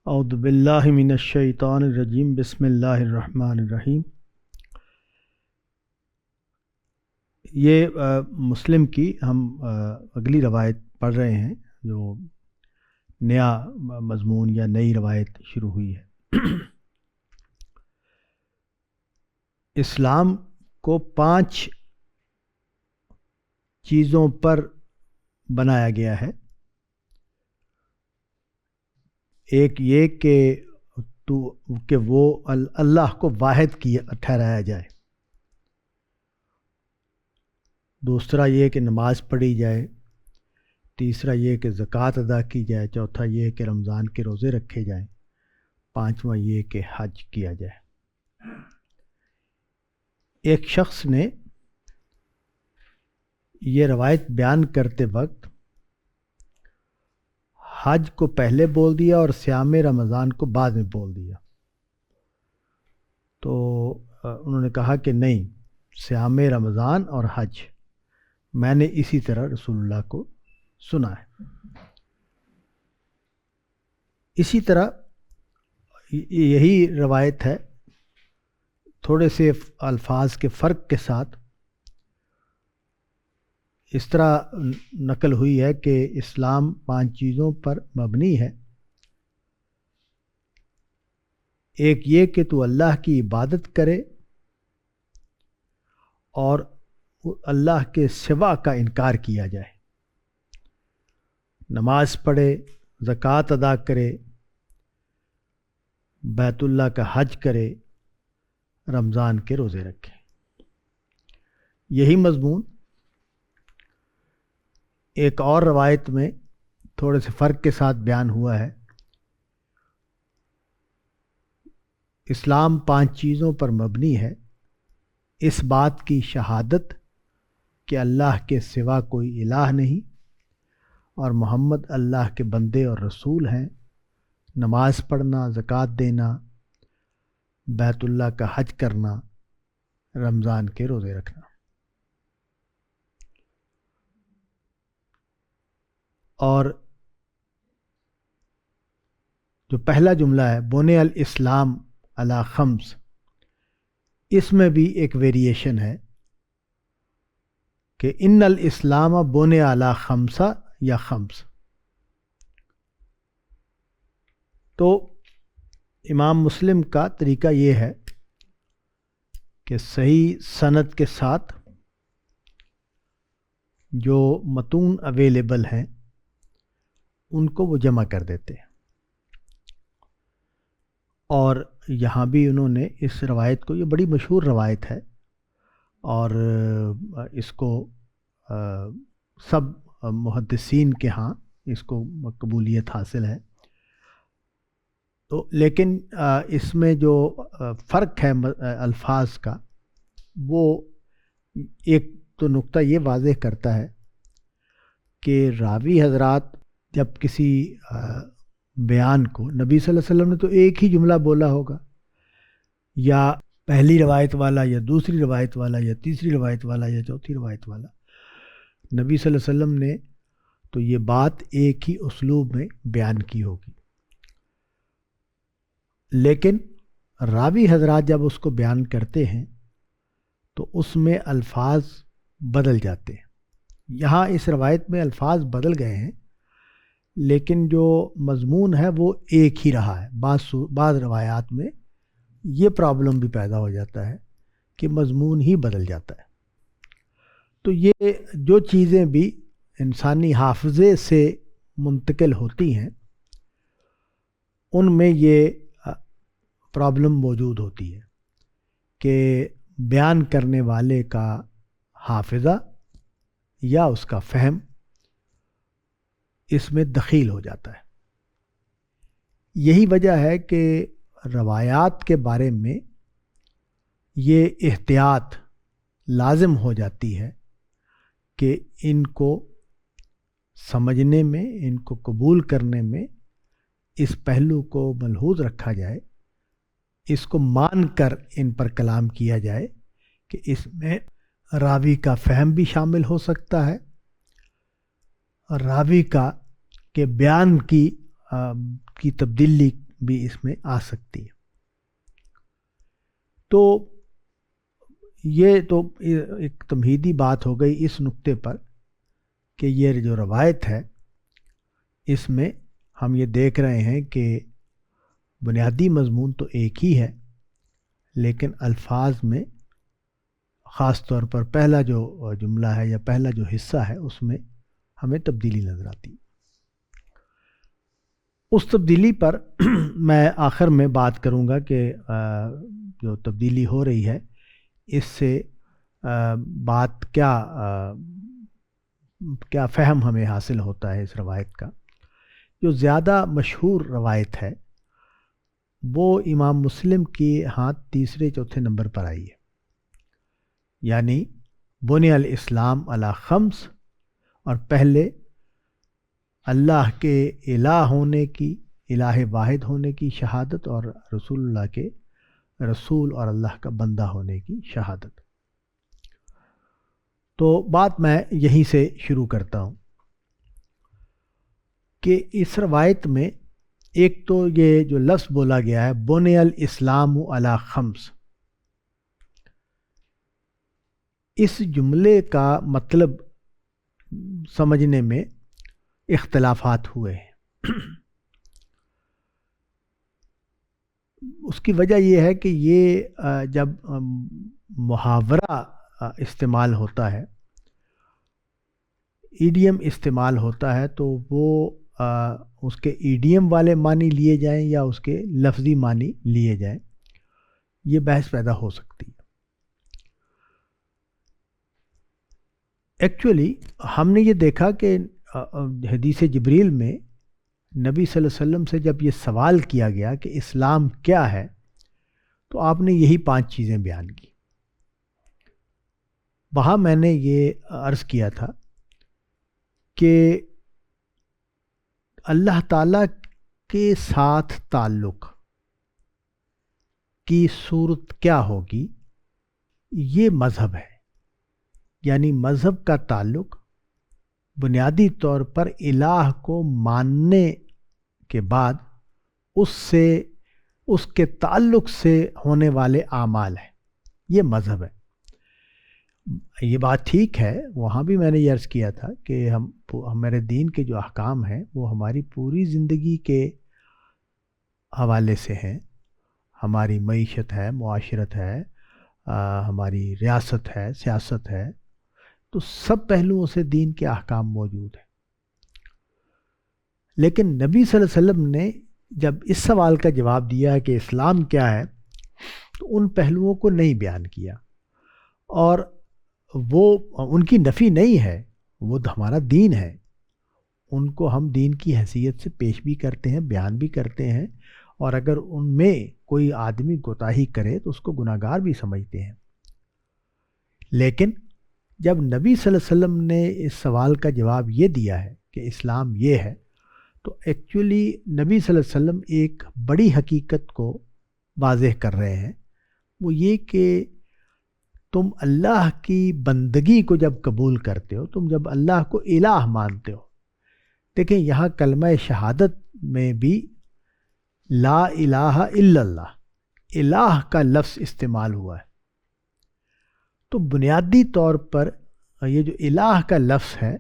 اعوذ باللہ من الشیطان الرجیم بسم اللہ الرحمن الرحیم۔ یہ مسلم کی ہم اگلی روایت پڑھ رہے ہیں جو نیا مضمون یا نئی روایت شروع ہوئی ہے۔ اسلام کو 5 چیزوں پر بنایا گیا ہے۔ ایک یہ کہ وہ اللہ کو واحد ٹھہرایا جائے، دوسرا یہ کہ نماز پڑھی جائے، تیسرا یہ کہ زکوٰۃ ادا کی جائے، چوتھا یہ کہ رمضان کے روزے رکھے جائیں، پانچواں یہ کہ حج کیا جائے۔ ایک شخص نے یہ روایت بیان کرتے وقت حج کو پہلے بول دیا اور صیام رمضان کو بعد میں بول دیا، تو انہوں نے کہا کہ نہیں، صیام رمضان اور حج میں نے اسی طرح رسول اللہ کو سنا ہے۔ اسی طرح یہی روایت ہے، تھوڑے سے الفاظ کے فرق کے ساتھ اس طرح نقل ہوئی ہے کہ اسلام 5 چیزوں پر مبنی ہے۔ ایک یہ کہ تو اللہ کی عبادت کرے اور اللہ کے سوا کا انکار کیا جائے، نماز پڑھے، زکوٰۃ ادا کرے، بیت اللہ کا حج کرے، رمضان کے روزے رکھے۔ یہی مضمون ایک اور روایت میں تھوڑے سے فرق کے ساتھ بیان ہوا ہے۔ اسلام 5 چیزوں پر مبنی ہے، اس بات کی شہادت کہ اللہ کے سوا کوئی الہ نہیں اور محمد اللہ کے بندے اور رسول ہیں، نماز پڑھنا، زکوٰۃ دینا، بیت اللہ کا حج کرنا، رمضان کے روزے رکھنا۔ اور جو پہلا جملہ ہے بُنِیَ الاسلام علی خمس، اس میں بھی ایک ویریشن ہے کہ ان الاسلام بُنِیَ علی خمسہ یا خمس۔ تو امام مسلم کا طریقہ یہ ہے کہ صحیح سند کے ساتھ جو متون اویلیبل ہیں ان کو وہ جمع کر دیتے ہیں، اور یہاں بھی انہوں نے اس روایت کو، یہ بڑی مشہور روایت ہے اور اس کو سب محدثین کے ہاں اس کو مقبولیت حاصل ہے۔ تو لیکن اس میں جو فرق ہے الفاظ کا، وہ ایک تو نقطہ یہ واضح کرتا ہے کہ راوی حضرات جب کسی بیان کو، نبی صلی اللہ علیہ وسلم نے تو ایک ہی جملہ بولا ہوگا، یا پہلی روایت والا یا دوسری روایت والا یا تیسری روایت والا یا چوتھی روایت والا، نبی صلی اللہ علیہ وسلم نے تو یہ بات ایک ہی اسلوب میں بیان کی ہوگی، لیکن راوی حضرات جب اس کو بیان کرتے ہیں تو اس میں الفاظ بدل جاتے ہیں۔ یہاں اس روایت میں الفاظ بدل گئے ہیں، لیکن جو مضمون ہے وہ ایک ہی رہا ہے۔ بعض روایات میں یہ پرابلم بھی پیدا ہو جاتا ہے کہ مضمون ہی بدل جاتا ہے۔ تو یہ جو چیزیں بھی انسانی حافظے سے منتقل ہوتی ہیں ان میں یہ پرابلم موجود ہوتی ہے کہ بیان کرنے والے کا حافظہ یا اس کا فہم اس میں دخیل ہو جاتا ہے۔ یہی وجہ ہے کہ روایات کے بارے میں یہ احتیاط لازم ہو جاتی ہے کہ ان کو سمجھنے میں، ان کو قبول کرنے میں اس پہلو کو ملحوظ رکھا جائے، اس کو مان کر ان پر کلام کیا جائے کہ اس میں راوی کا فہم بھی شامل ہو سکتا ہے، راوی کا کہ بیان کی تبدیلی بھی اس میں آ سکتی ہے۔ تو یہ تو ایک تمہیدی بات ہو گئی اس نقطے پر کہ یہ جو روایت ہے اس میں ہم یہ دیکھ رہے ہیں کہ بنیادی مضمون تو ایک ہی ہے، لیکن الفاظ میں خاص طور پر پہلا جو جملہ ہے یا پہلا جو حصہ ہے اس میں ہمیں تبدیلی نظر آتی ہے۔ اس تبدیلی پر میں آخر میں بات کروں گا کہ جو تبدیلی ہو رہی ہے اس سے بات کیا فہم ہمیں حاصل ہوتا ہے اس روایت کا۔ جو زیادہ مشہور روایت ہے وہ امام مسلم کی ہاتھ تیسرے چوتھے نمبر پر آئی ہے، یعنی بنی الاسلام علی خمس، اور پہلے اللہ کے الہ ہونے کی، الہ واحد ہونے کی شہادت، اور رسول اللہ کے رسول اور اللہ کا بندہ ہونے کی شہادت۔ تو بات میں یہیں سے شروع کرتا ہوں کہ اس روایت میں ایک تو یہ جو لفظ بولا گیا ہے بنی الاسلام علی خمس، اس جملے کا مطلب سمجھنے میں اختلافات ہوئے ہیں۔ اس کی وجہ یہ ہے کہ یہ جب محاورہ استعمال ہوتا ہے، ایڈیم استعمال ہوتا ہے، تو وہ اس کے ایڈیم والے معنی لیے جائیں یا اس کے لفظی معنی لیے جائیں، یہ بحث پیدا ہو سکتی ہے۔ ایکچولی ہم نے یہ دیکھا کہ حدیث جبریل میں نبی صلی اللہ علیہ وسلم سے جب یہ سوال کیا گیا کہ اسلام کیا ہے، تو آپ نے یہی 5 چیزیں بیان کی۔ وہاں میں نے یہ عرض کیا تھا کہ اللہ تعالیٰ کے ساتھ تعلق کی صورت کیا ہوگی، یہ مذہب ہے، یعنی مذہب کا تعلق بنیادی طور پر الہ کو ماننے کے بعد اس کے تعلق سے ہونے والے اعمال ہیں، یہ مذہب ہے۔ یہ بات ٹھیک ہے، وہاں بھی میں نے یہ عرض کیا تھا کہ ہمارے دین کے جو احکام ہیں وہ ہماری پوری زندگی کے حوالے سے ہیں، ہماری معیشت ہے، معاشرت ہے، ہماری ریاست ہے، سیاست ہے، تو سب پہلوؤں سے دین کے احکام موجود ہیں۔ لیکن نبی صلی اللہ علیہ وسلم نے جب اس سوال کا جواب دیا کہ اسلام کیا ہے، تو ان پہلوؤں کو نہیں بیان کیا، اور وہ ان کی نفی نہیں ہے، وہ ہمارا دین ہے، ان کو ہم دین کی حیثیت سے پیش بھی کرتے ہیں، بیان بھی کرتے ہیں، اور اگر ان میں کوئی آدمی کوتاہی کرے تو اس کو گناہگار بھی سمجھتے ہیں۔ لیکن جب نبی صلی اللہ علیہ وسلم نے اس سوال کا جواب یہ دیا ہے کہ اسلام یہ ہے، تو ایکچولی نبی صلی اللہ علیہ وسلم ایک بڑی حقیقت کو واضح کر رہے ہیں، وہ یہ کہ تم اللہ کی بندگی کو جب قبول کرتے ہو، تم جب اللہ کو الہ مانتے ہو، دیکھیں یہاں کلمہ شہادت میں بھی لا الہ الا اللہ، الہ کا لفظ استعمال ہوا ہے۔ تو بنیادی طور پر یہ جو الہ کا لفظ ہے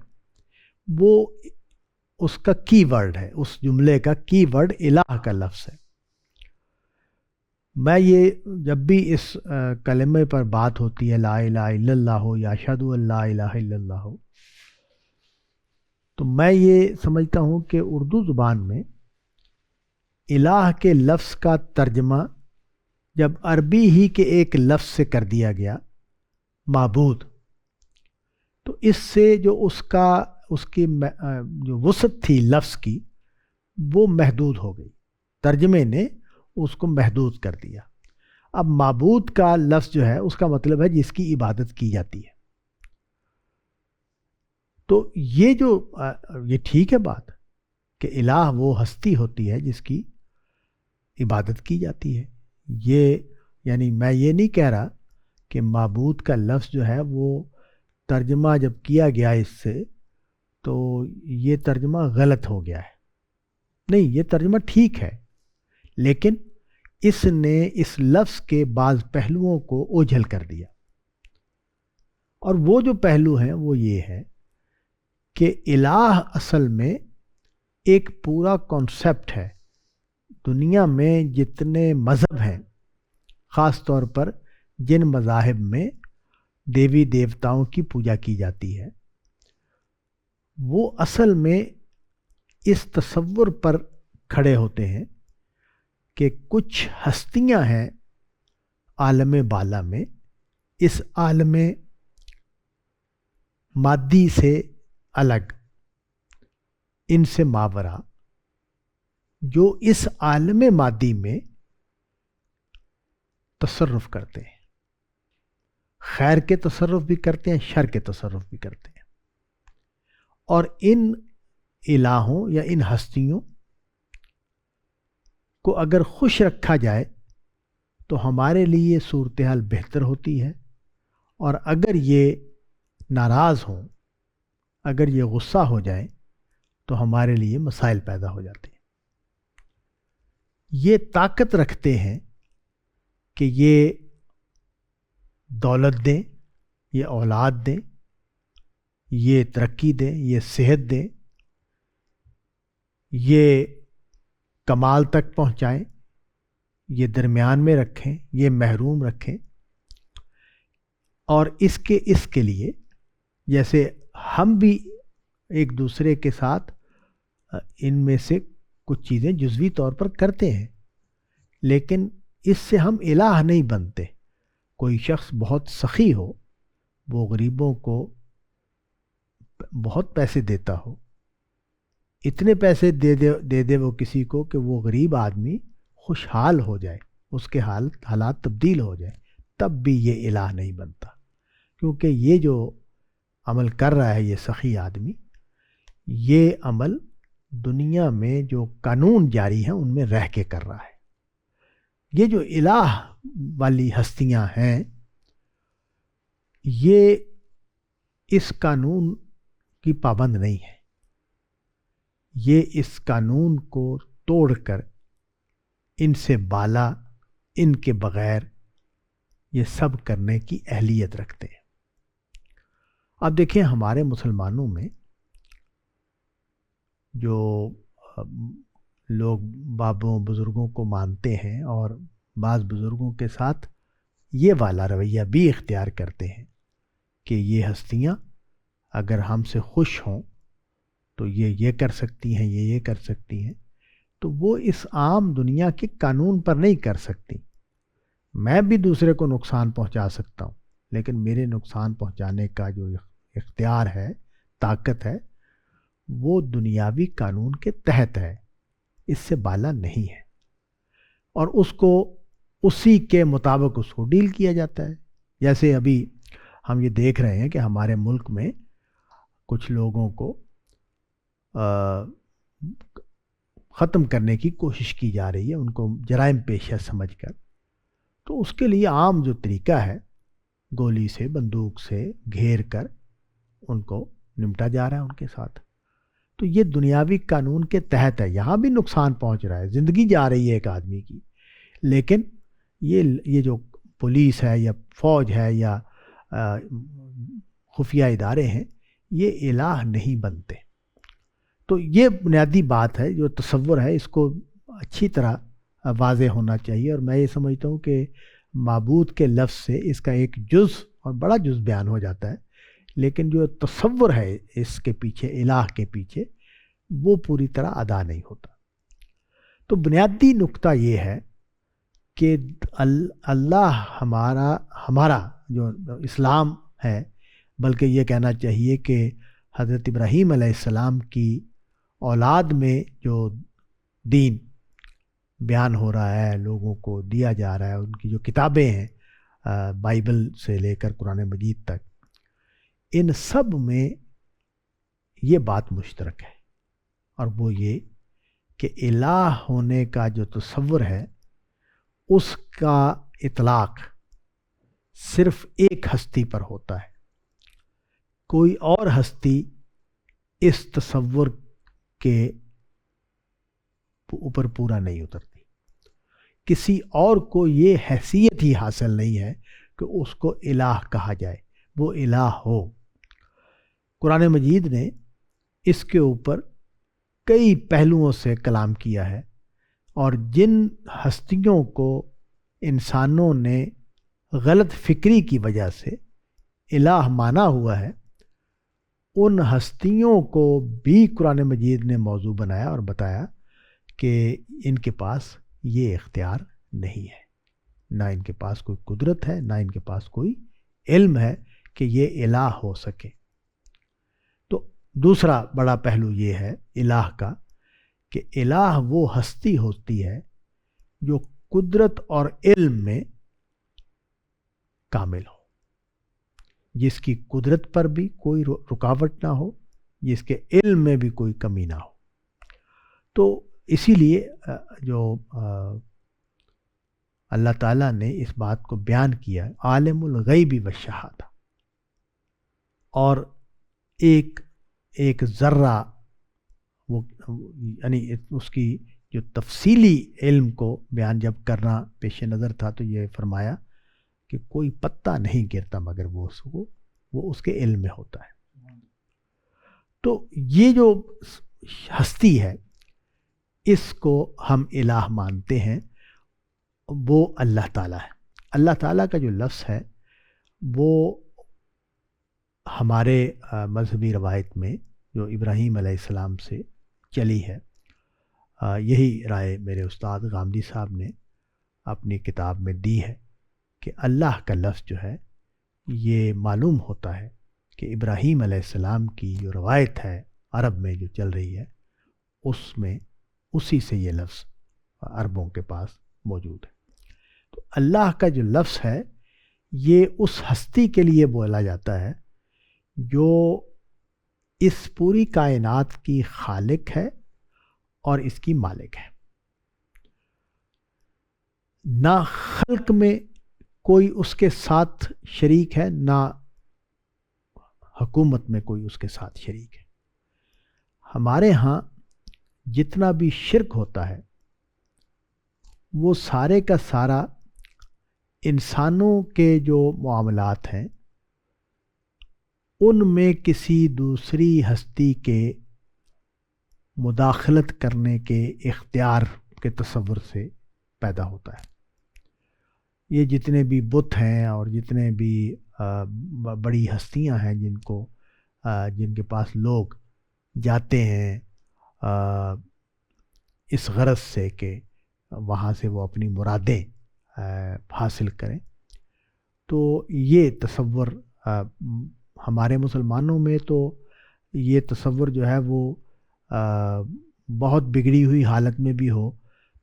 وہ اس کا کی ورڈ ہے، اس جملے کا کی ورڈ الہ کا لفظ ہے۔ میں یہ جب بھی اس کلمے پر بات ہوتی ہے لا الہ الا اللہ ہو یا اشہد ان لا الہ الا اللہ ہو، تو میں یہ سمجھتا ہوں کہ اردو زبان میں الہ کے لفظ کا ترجمہ جب عربی ہی کے ایک لفظ سے کر دیا گیا معبود، تو اس سے جو اس کی جو وسعت تھی لفظ کی وہ محدود ہو گئی، ترجمے نے اس کو محدود کر دیا۔ اب معبود کا لفظ جو ہے اس کا مطلب ہے جس کی عبادت کی جاتی ہے۔ تو یہ ٹھیک ہے بات کہ الہ وہ ہستی ہوتی ہے جس کی عبادت کی جاتی ہے، یہ یعنی میں یہ نہیں کہہ رہا کہ معبود کا لفظ جو ہے وہ ترجمہ جب کیا گیا اس سے تو یہ ترجمہ غلط ہو گیا ہے، نہیں، یہ ترجمہ ٹھیک ہے، لیکن اس نے اس لفظ کے بعض پہلوؤں کو اوجھل کر دیا، اور وہ جو پہلو ہیں وہ یہ ہے کہ الہ اصل میں ایک پورا کانسیپٹ ہے۔ دنیا میں جتنے مذہب ہیں، خاص طور پر جن مذاہب میں دیوی دیوتاؤں کی پوجا کی جاتی ہے، وہ اصل میں اس تصور پر کھڑے ہوتے ہیں کہ کچھ ہستیاں ہیں عالم بالا میں، اس عالم مادی سے الگ، ان سے ماورا، جو اس عالم مادی میں تصرف کرتے ہیں، خیر کے تصرف بھی کرتے ہیں، شر کے تصرف بھی کرتے ہیں، اور ان الہوں یا ان ہستیوں کو اگر خوش رکھا جائے تو ہمارے لیے صورتحال بہتر ہوتی ہے، اور اگر یہ ناراض ہوں، اگر یہ غصہ ہو جائیں تو ہمارے لیے مسائل پیدا ہو جاتے ہیں۔ یہ طاقت رکھتے ہیں کہ یہ دولت دیں، یہ اولاد دیں، یہ ترقی دیں، یہ صحت دیں، یہ کمال تک پہنچائیں، یہ درمیان میں رکھیں، یہ محروم رکھیں، اور اس کے لیے جیسے ہم بھی ایک دوسرے کے ساتھ ان میں سے کچھ چیزیں جزوی طور پر کرتے ہیں، لیکن اس سے ہم الہ نہیں بنتے۔ کوئی شخص بہت سخی ہو، وہ غریبوں کو بہت پیسے دیتا ہو، اتنے پیسے دے دے وہ کسی کو کہ وہ غریب آدمی خوشحال ہو جائے، اس کے حالات تبدیل ہو جائے، تب بھی یہ الہ نہیں بنتا، کیونکہ یہ جو عمل کر رہا ہے یہ سخی آدمی، یہ عمل دنیا میں جو قانون جاری ہیں ان میں رہ کے کر رہا ہے۔ یہ جو الہ والی ہستیاں ہیں، یہ اس قانون کی پابند نہیں ہے، یہ اس قانون کو توڑ کر ان سے بالا، ان کے بغیر یہ سب کرنے کی اہلیت رکھتے ہیں۔ اب دیکھیں ہمارے مسلمانوں میں جو لوگ بابوں بزرگوں کو مانتے ہیں، اور بعض بزرگوں کے ساتھ یہ والا رویہ بھی اختیار کرتے ہیں کہ یہ ہستیاں اگر ہم سے خوش ہوں تو یہ کر سکتی ہیں، یہ کر سکتی ہیں، تو وہ اس عام دنیا کے قانون پر نہیں کر سکتی۔ میں بھی دوسرے کو نقصان پہنچا سکتا ہوں، لیکن میرے نقصان پہنچانے کا جو اختیار ہے، طاقت ہے، وہ دنیاوی قانون کے تحت ہے، اس سے بالا نہیں ہے، اور اس کو اسی کے مطابق اس کو ڈیل کیا جاتا ہے۔ جیسے ابھی ہم یہ دیکھ رہے ہیں کہ ہمارے ملک میں کچھ لوگوں کو ختم کرنے کی کوشش کی جا رہی ہے، ان کو جرائم پیشہ سمجھ کر، تو اس کے لیے عام جو طریقہ ہے، گولی سے، بندوق سے گھیر کر ان کو نمٹا جا رہا ہے ان کے ساتھ۔ تو یہ دنیاوی قانون کے تحت ہے، یہاں بھی نقصان پہنچ رہا ہے، زندگی جا رہی ہے ایک آدمی کی، لیکن یہ جو پولیس ہے یا فوج ہے یا خفیہ ادارے ہیں، یہ الہ نہیں بنتے۔ تو یہ بنیادی بات ہے، جو تصور ہے اس کو اچھی طرح واضح ہونا چاہیے، اور میں یہ سمجھتا ہوں کہ معبود کے لفظ سے اس کا ایک جز اور بڑا جز بیان ہو جاتا ہے، لیکن جو تصور ہے اس کے پیچھے، الہ کے پیچھے، وہ پوری طرح ادا نہیں ہوتا۔ تو بنیادی نقطہ یہ ہے کہ اللہ ہمارا جو اسلام ہے، بلکہ یہ کہنا چاہیے کہ حضرت ابراہیم علیہ السلام کی اولاد میں جو دین بیان ہو رہا ہے، لوگوں کو دیا جا رہا ہے، ان کی جو کتابیں ہیں، بائبل سے لے کر قرآن مجید تک، ان سب میں یہ بات مشترک ہے، اور وہ یہ کہ الہ ہونے کا جو تصور ہے اس کا اطلاق صرف ایک ہستی پر ہوتا ہے، کوئی اور ہستی اس تصور کے اوپر پورا نہیں اترتی۔ کسی اور کو یہ حیثیت ہی حاصل نہیں ہے کہ اس کو الہ کہا جائے، وہ الہ ہو۔ قرآن مجید نے اس کے اوپر کئی پہلوؤں سے کلام کیا ہے، اور جن ہستیوں کو انسانوں نے غلط فکری کی وجہ سے الہ مانا ہوا ہے، ان ہستیوں کو بھی قرآن مجید نے موضوع بنایا اور بتایا کہ ان کے پاس یہ اختیار نہیں ہے، نہ ان کے پاس کوئی قدرت ہے، نہ ان کے پاس کوئی علم ہے کہ یہ الہ ہو سکے۔ تو دوسرا بڑا پہلو یہ ہے الہ کا کہ الہ وہ ہستی ہوتی ہے جو قدرت اور علم میں کامل ہو، جس کی قدرت پر بھی کوئی رکاوٹ نہ ہو، جس کے علم میں بھی کوئی کمی نہ ہو۔ تو اسی لیے جو اللہ تعالیٰ نے اس بات کو بیان کیا، عالم الغیب والشہادہ، اور ایک ذرہ وہ یعنی اس کی جو تفصیلی علم کو بیان جب کرنا پیش نظر تھا تو یہ فرمایا کہ کوئی پتا نہیں گرتا مگر وہ اس کے علم میں ہوتا ہے۔ تو یہ جو ہستی ہے اس کو ہم الہ مانتے ہیں، وہ اللہ تعالیٰ ہے۔ اللہ تعالیٰ کا جو لفظ ہے وہ ہمارے مذہبی روایت میں جو ابراہیم علیہ السلام سے چلی ہے، یہی رائے میرے استاد غامدی صاحب نے اپنی کتاب میں دی ہے کہ اللہ کا لفظ جو ہے یہ معلوم ہوتا ہے کہ ابراہیم علیہ السلام کی جو روایت ہے عرب میں جو چل رہی ہے اس میں اسی سے یہ لفظ عربوں کے پاس موجود ہے۔ تو اللہ کا جو لفظ ہے یہ اس ہستی کے لیے بولا جاتا ہے جو اس پوری کائنات کی خالق ہے اور اس کی مالک ہے۔ نہ خلق میں کوئی اس کے ساتھ شریک ہے، نہ حکومت میں کوئی اس کے ساتھ شریک ہے۔ ہمارے ہاں جتنا بھی شرک ہوتا ہے وہ سارے کا سارا انسانوں کے جو معاملات ہیں ان میں کسی دوسری ہستی کے مداخلت کرنے کے اختیار کے تصور سے پیدا ہوتا ہے۔ یہ جتنے بھی بت ہیں اور جتنے بھی بڑی ہستیاں ہیں جن کے پاس لوگ جاتے ہیں اس غرض سے کہ وہاں سے وہ اپنی مرادیں حاصل کریں، تو یہ تصور ہمارے مسلمانوں میں تو یہ تصور جو ہے وہ بہت بگڑی ہوئی حالت میں بھی ہو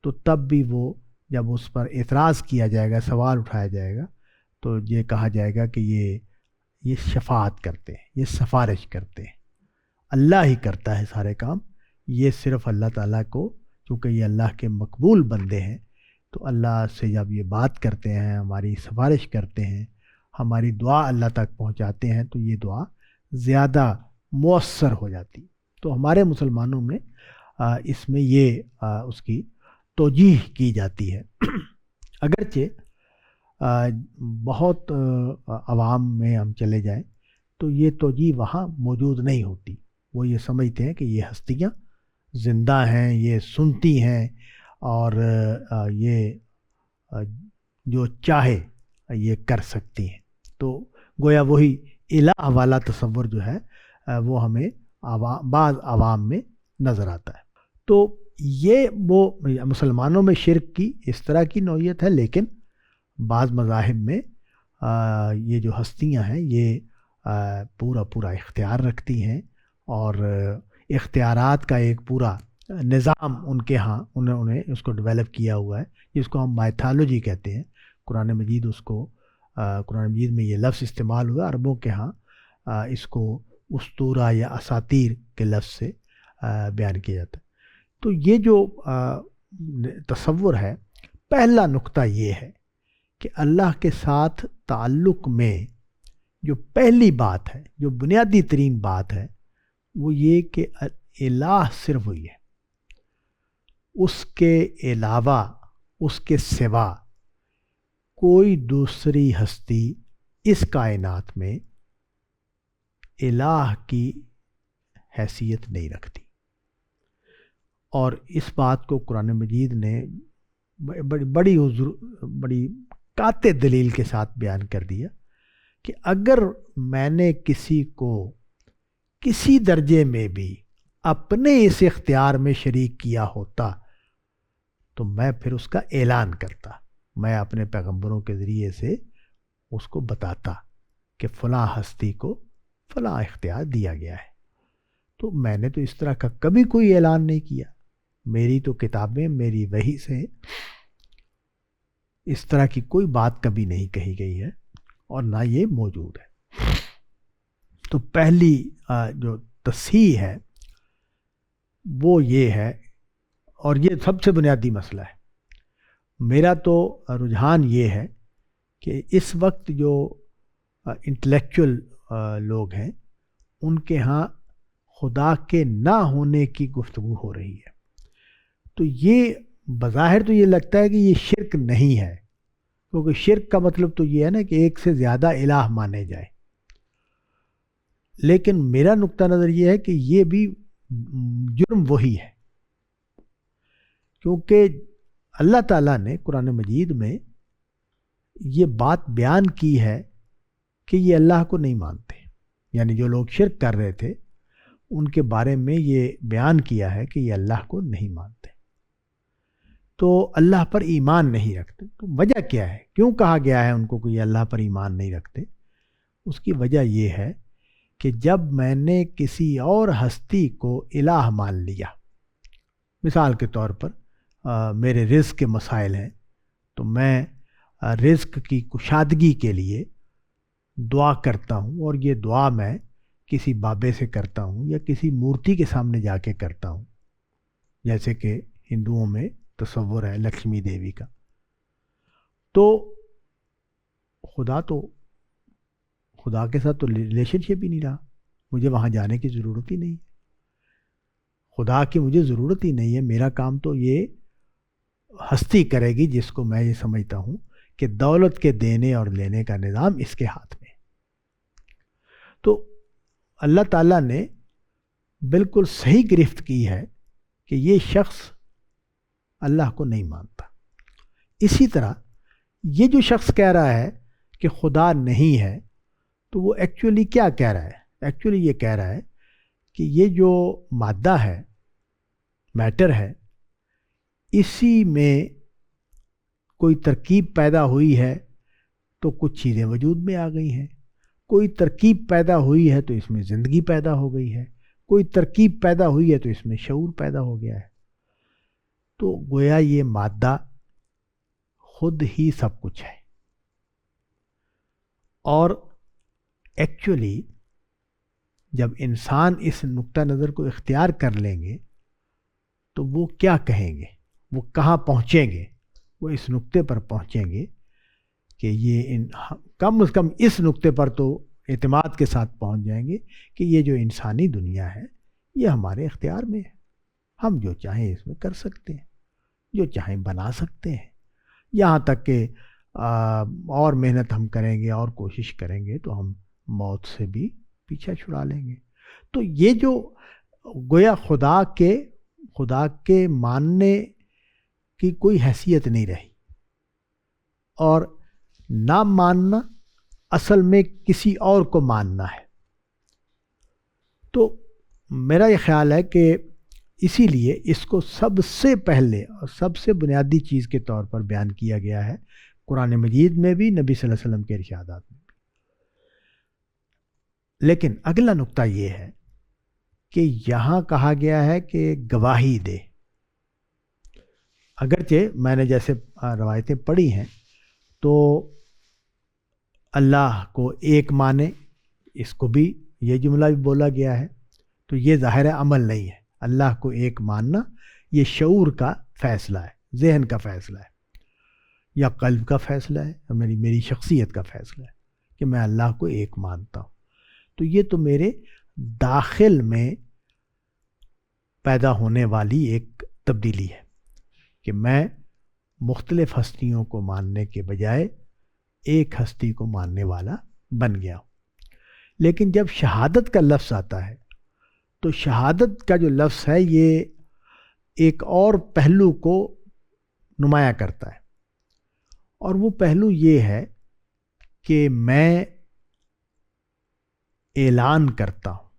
تو تب بھی وہ جب اس پر اعتراض کیا جائے گا، سوال اٹھایا جائے گا، تو یہ کہا جائے گا کہ یہ شفاعت کرتے ہیں، یہ سفارش کرتے ہیں، اللہ ہی کرتا ہے سارے کام، یہ صرف اللہ تعالیٰ کو، چونکہ یہ اللہ کے مقبول بندے ہیں تو اللہ سے جب یہ بات کرتے ہیں، ہماری سفارش کرتے ہیں، ہماری دعا اللہ تک پہنچاتے ہیں تو یہ دعا زیادہ مؤثر ہو جاتی۔ تو ہمارے مسلمانوں میں اس میں یہ اس کی توجیح کی جاتی ہے، اگرچہ بہت عوام میں ہم چلے جائیں تو یہ توجیح وہاں موجود نہیں ہوتی۔ وہ یہ سمجھتے ہیں کہ یہ ہستیاں زندہ ہیں، یہ سنتی ہیں، اور یہ جو چاہے یہ کر سکتی ہیں۔ تو گویا وہی الہ والا تصور جو ہے وہ ہمیں بعض عوام میں نظر آتا ہے۔ تو یہ وہ مسلمانوں میں شرک کی اس طرح کی نوعیت ہے، لیکن بعض مذاہب میں یہ جو ہستیاں ہیں یہ پورا اختیار رکھتی ہیں، اور اختیارات کا ایک پورا نظام ان کے ہاں انہوں نے اس کو ڈیولپ کیا ہوا ہے، جس کو ہم مائتھالوجی کہتے ہیں۔ قرآن مجید میں یہ لفظ استعمال ہوا، عربوں کے ہاں اس کو اسطورہ یا اساطیر کے لفظ سے بیان کیا جاتا ہے۔ تو یہ جو تصور ہے، پہلا نقطہ یہ ہے کہ اللہ کے ساتھ تعلق میں جو پہلی بات ہے، جو بنیادی ترین بات ہے، وہ یہ کہ الہ صرف وہی ہے، اس کے علاوہ اس کے سوا کوئی دوسری ہستی اس کائنات میں الہ کی حیثیت نہیں رکھتی. اور اس بات کو قرآن مجید نے بڑی قاطع دلیل کے ساتھ بیان کر دیا کہ اگر میں نے کسی کو کسی درجے میں بھی اپنے اس اختیار میں شریک کیا ہوتا تو میں پھر اس کا اعلان کرتا، میں اپنے پیغمبروں کے ذریعے سے اس کو بتاتا کہ فلاں ہستی کو فلاں اختیار دیا گیا ہے. تو میں نے تو اس طرح کا کبھی کوئی اعلان نہیں کیا. میری تو کتابیں، میری وحی سے اس طرح کی کوئی بات کبھی نہیں کہی گئی ہے اور نہ یہ موجود ہے. تو پہلی جو تصحیح ہے وہ یہ ہے، اور یہ سب سے بنیادی مسئلہ ہے. میرا تو رجحان یہ ہے کہ اس وقت جو انٹلیکچول لوگ ہیں ان کے ہاں خدا کے نہ ہونے کی گفتگو ہو رہی ہے. تو یہ بظاہر تو یہ لگتا ہے کہ یہ شرک نہیں ہے، کیونکہ شرک کا مطلب تو یہ ہے نا کہ ایک سے زیادہ الہ مانے جائے. لیکن میرا نقطہ نظر یہ ہے کہ یہ بھی جرم وہی ہے، کیونکہ اللہ تعالیٰ نے قرآن مجید میں یہ بات بیان کی ہے کہ یہ اللہ کو نہیں مانتے. یعنی جو لوگ شرک کر رہے تھے ان کے بارے میں یہ بیان کیا ہے کہ یہ اللہ کو نہیں مانتے، تو اللہ پر ایمان نہیں رکھتے. تو وجہ کیا ہے، کیوں کہا گیا ہے ان کو کہ یہ اللہ پر ایمان نہیں رکھتے؟ اس کی وجہ یہ ہے کہ جب میں نے کسی اور ہستی کو الہ مان لیا، مثال کے طور پر میرے رزق کے مسائل ہیں تو میں رزق کی کشادگی کے لیے دعا کرتا ہوں، اور یہ دعا میں کسی بابے سے کرتا ہوں یا کسی مورتی کے سامنے جا کے کرتا ہوں، جیسے کہ ہندوؤں میں تصور ہے لکشمی دیوی کا. تو خدا کے ساتھ تو ریلیشن شپ ہی نہیں رہا، مجھے وہاں جانے کی ضرورت ہی نہیں، خدا کی مجھے ضرورت ہی نہیں ہے. میرا کام تو یہ ہستی کرے گی جس کو میں یہ سمجھتا ہوں کہ دولت کے دینے اور لینے کا نظام اس کے ہاتھ میں. تو اللہ تعالیٰ نے بالکل صحیح گرفت کی ہے کہ یہ شخص اللہ کو نہیں مانتا. اسی طرح یہ جو شخص کہہ رہا ہے کہ خدا نہیں ہے، تو وہ ایکچولی کیا کہہ رہا ہے؟ ایکچولی یہ کہہ رہا ہے کہ یہ جو مادہ ہے، میٹر ہے، اسی میں کوئی ترکیب پیدا ہوئی ہے تو کچھ چیزیں وجود میں آ گئی ہیں. کوئی ترکیب پیدا ہوئی ہے تو اس میں زندگی پیدا ہو گئی ہے. کوئی ترکیب پیدا ہوئی ہے تو اس میں شعور پیدا ہو گیا ہے. تو گویا یہ مادہ خود ہی سب کچھ ہے. اور ایکچولی جب انسان اس نقطہ نظر کو اختیار کر لیں گے تو وہ کیا کہیں گے، وہ کہاں پہنچیں گے؟ وہ اس نقطے پر پہنچیں گے کہ یہ کم از کم اس نقطے پر تو اعتماد کے ساتھ پہنچ جائیں گے کہ یہ جو انسانی دنیا ہے یہ ہمارے اختیار میں ہے. ہم جو چاہیں اس میں کر سکتے ہیں، جو چاہیں بنا سکتے ہیں. یہاں تک کہ اور محنت ہم کریں گے اور کوشش کریں گے تو ہم موت سے بھی پیچھا چھڑا لیں گے. تو یہ جو گویا خدا کے ماننے کی کوئی حیثیت نہیں رہی، اور نہ ماننا اصل میں کسی اور کو ماننا ہے. تو میرا یہ خیال ہے کہ اسی لیے اس کو سب سے پہلے اور سب سے بنیادی چیز کے طور پر بیان کیا گیا ہے قرآن مجید میں بھی، نبی صلی اللہ علیہ وسلم کے ارشادات میں بھی. لیکن اگلا نقطہ یہ ہے کہ یہاں کہا گیا ہے کہ گواہی دے. اگرچہ میں نے جیسے روایتیں پڑھی ہیں تو اللہ کو ایک مانے، اس کو بھی یہ جملہ بھی بولا گیا ہے، تو یہ ظاہر عمل نہیں ہے. اللہ کو ایک ماننا یہ شعور کا فیصلہ ہے، ذہن کا فیصلہ ہے، یا قلب کا فیصلہ ہے، میری شخصیت کا فیصلہ ہے کہ میں اللہ کو ایک مانتا ہوں. تو یہ تو میرے داخل میں پیدا ہونے والی ایک تبدیلی ہے کہ میں مختلف ہستیوں کو ماننے کے بجائے ایک ہستی کو ماننے والا بن گیا ہوں۔ لیکن جب شہادت کا لفظ آتا ہے تو شہادت کا جو لفظ ہے یہ ایک اور پہلو کو نمایاں کرتا ہے، اور وہ پہلو یہ ہے کہ میں اعلان کرتا ہوں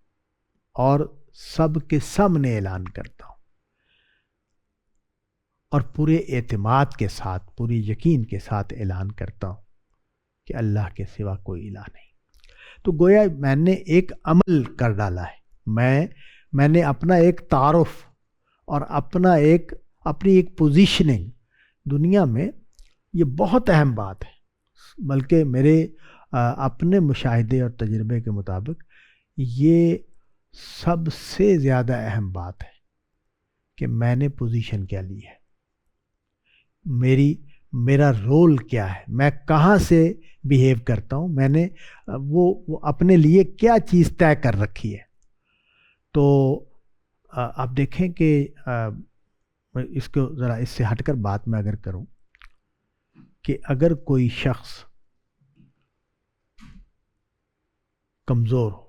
اور سب کے سامنے اعلان کرتا ہوں، اور پورے اعتماد کے ساتھ، پوری یقین کے ساتھ اعلان کرتا ہوں کہ اللہ کے سوا کوئی الہ نہیں۔ تو گویا میں نے ایک عمل کر ڈالا ہے، میں نے اپنا ایک تعارف اور اپنی ایک پوزیشننگ دنیا میں، یہ بہت اہم بات ہے، بلکہ میرے اپنے مشاہدے اور تجربے کے مطابق یہ سب سے زیادہ اہم بات ہے کہ میں نے پوزیشن کیا لی ہے، میرا رول کیا ہے، میں کہاں سے بیہیو کرتا ہوں، میں نے وہ اپنے لیے کیا چیز طے کر رکھی ہے۔ تو آپ دیکھیں کہ اس کو ذرا اس سے ہٹ کر بات میں اگر کروں کہ اگر کوئی شخص کمزور ہو،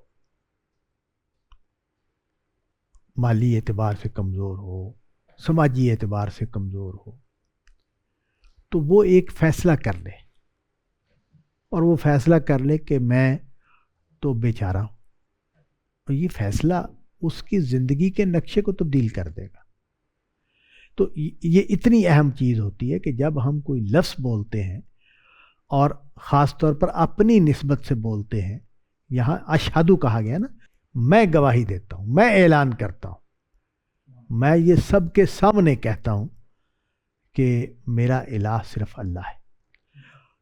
مالی اعتبار سے کمزور ہو، سماجی اعتبار سے کمزور ہو، تو وہ ایک فیصلہ کر لے، اور وہ فیصلہ کر لے کہ میں تو بیچارہ ہوں، اور یہ فیصلہ اس کی زندگی کے نقشے کو تبدیل کر دے گا۔ تو یہ اتنی اہم چیز ہوتی ہے کہ جب ہم کوئی لفظ بولتے ہیں، اور خاص طور پر اپنی نسبت سے بولتے ہیں، یہاں اشہدو کہا گیا نا، میں گواہی دیتا ہوں، میں اعلان کرتا ہوں، میں یہ سب کے سامنے کہتا ہوں کہ میرا الہ صرف اللہ ہے۔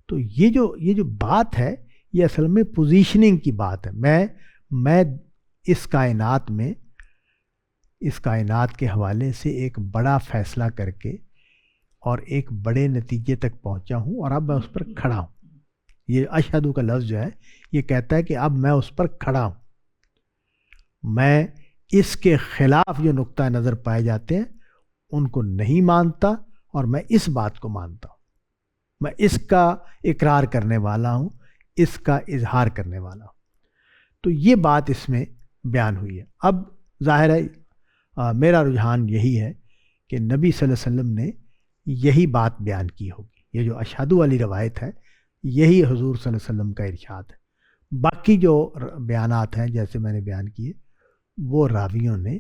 تو یہ جو بات ہے، یہ اصل میں پوزیشننگ کی بات ہے۔ میں اس کائنات کے حوالے سے ایک بڑا فیصلہ کر کے اور ایک بڑے نتیجے تک پہنچا ہوں، اور اب میں اس پر کھڑا ہوں۔ یہ اشہدو کا لفظ جو ہے یہ کہتا ہے کہ اب میں اس پر کھڑا ہوں، میں اس کے خلاف جو نقطہ نظر پائے جاتے ہیں ان کو نہیں مانتا، اور میں اس بات کو مانتا ہوں، میں اس کا اقرار کرنے والا ہوں، اس کا اظہار کرنے والا ہوں۔ تو یہ بات اس میں بیان ہوئی ہے۔ اب ظاہر ہے میرا رجحان یہی ہے کہ نبی صلی اللہ علیہ وسلم نے یہی بات بیان کی ہوگی، یہ جو اشہدو والی روایت ہے یہی حضور صلی اللہ علیہ وسلم کا ارشاد ہے۔ باقی جو بیانات ہیں جیسے میں نے بیان کیے، وہ راویوں نے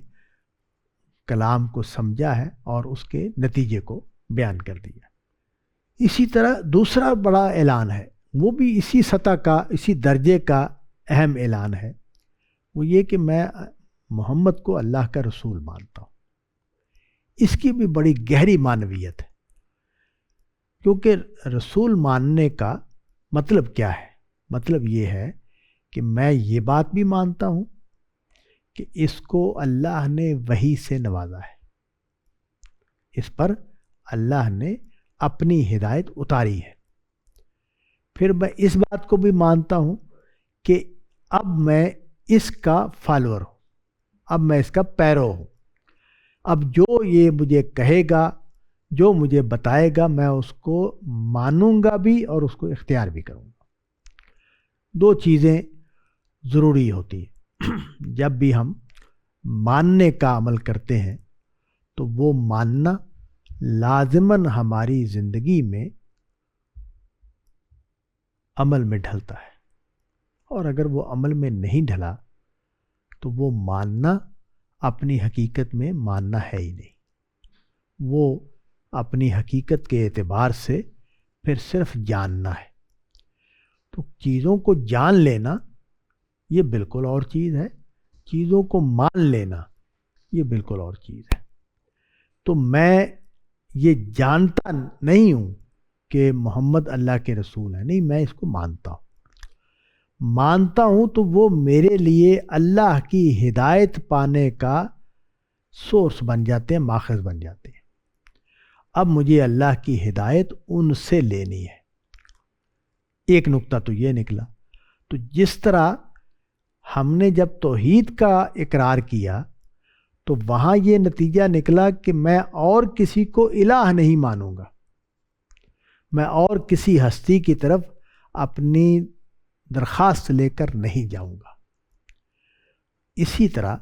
کلام کو سمجھا ہے اور اس کے نتیجے کو بیان کر دیا۔ اسی طرح دوسرا بڑا اعلان ہے، وہ بھی اسی سطح کا، اسی درجے کا اہم اعلان ہے، وہ یہ کہ میں محمد کو اللہ کا رسول مانتا ہوں۔ اس کی بھی بڑی گہری معنویت ہے، کیونکہ رسول ماننے کا مطلب کیا ہے؟ مطلب یہ ہے کہ میں یہ بات بھی مانتا ہوں کہ اس کو اللہ نے وحی سے نوازا ہے، اس پر اللہ نے اپنی ہدایت اتاری ہے۔ پھر میں اس بات کو بھی مانتا ہوں کہ اب میں اس کا فالوور ہوں، اب میں اس کا پیرو ہوں، اب جو یہ مجھے کہے گا، جو مجھے بتائے گا، میں اس کو مانوں گا بھی اور اس کو اختیار بھی کروں گا۔ دو چیزیں ضروری ہوتی ہیں جب بھی ہم ماننے کا عمل کرتے ہیں، تو وہ ماننا لازماً ہماری زندگی میں عمل میں ڈھلتا ہے، اور اگر وہ عمل میں نہیں ڈھلا تو وہ ماننا اپنی حقیقت میں ماننا ہے ہی نہیں، وہ اپنی حقیقت کے اعتبار سے پھر صرف جاننا ہے۔ تو چیزوں کو جان لینا یہ بالکل اور چیز ہے، چیزوں کو مان لینا یہ بالکل اور چیز ہے۔ تو میں یہ جانتا نہیں ہوں کہ محمد اللہ کے رسول ہیں، نہیں، میں اس کو مانتا ہوں تو وہ میرے لیے اللہ کی ہدایت پانے کا سورس بن جاتے ہیں، ماخذ بن جاتے ہیں۔ اب مجھے اللہ کی ہدایت ان سے لینی ہے۔ ایک نقطہ تو یہ نکلا، تو جس طرح ہم نے جب توحید کا اقرار کیا تو وہاں یہ نتیجہ نکلا کہ میں اور کسی کو الہ نہیں مانوں گا، میں اور کسی ہستی کی طرف اپنی درخواست لے کر نہیں جاؤں گا۔ اسی طرح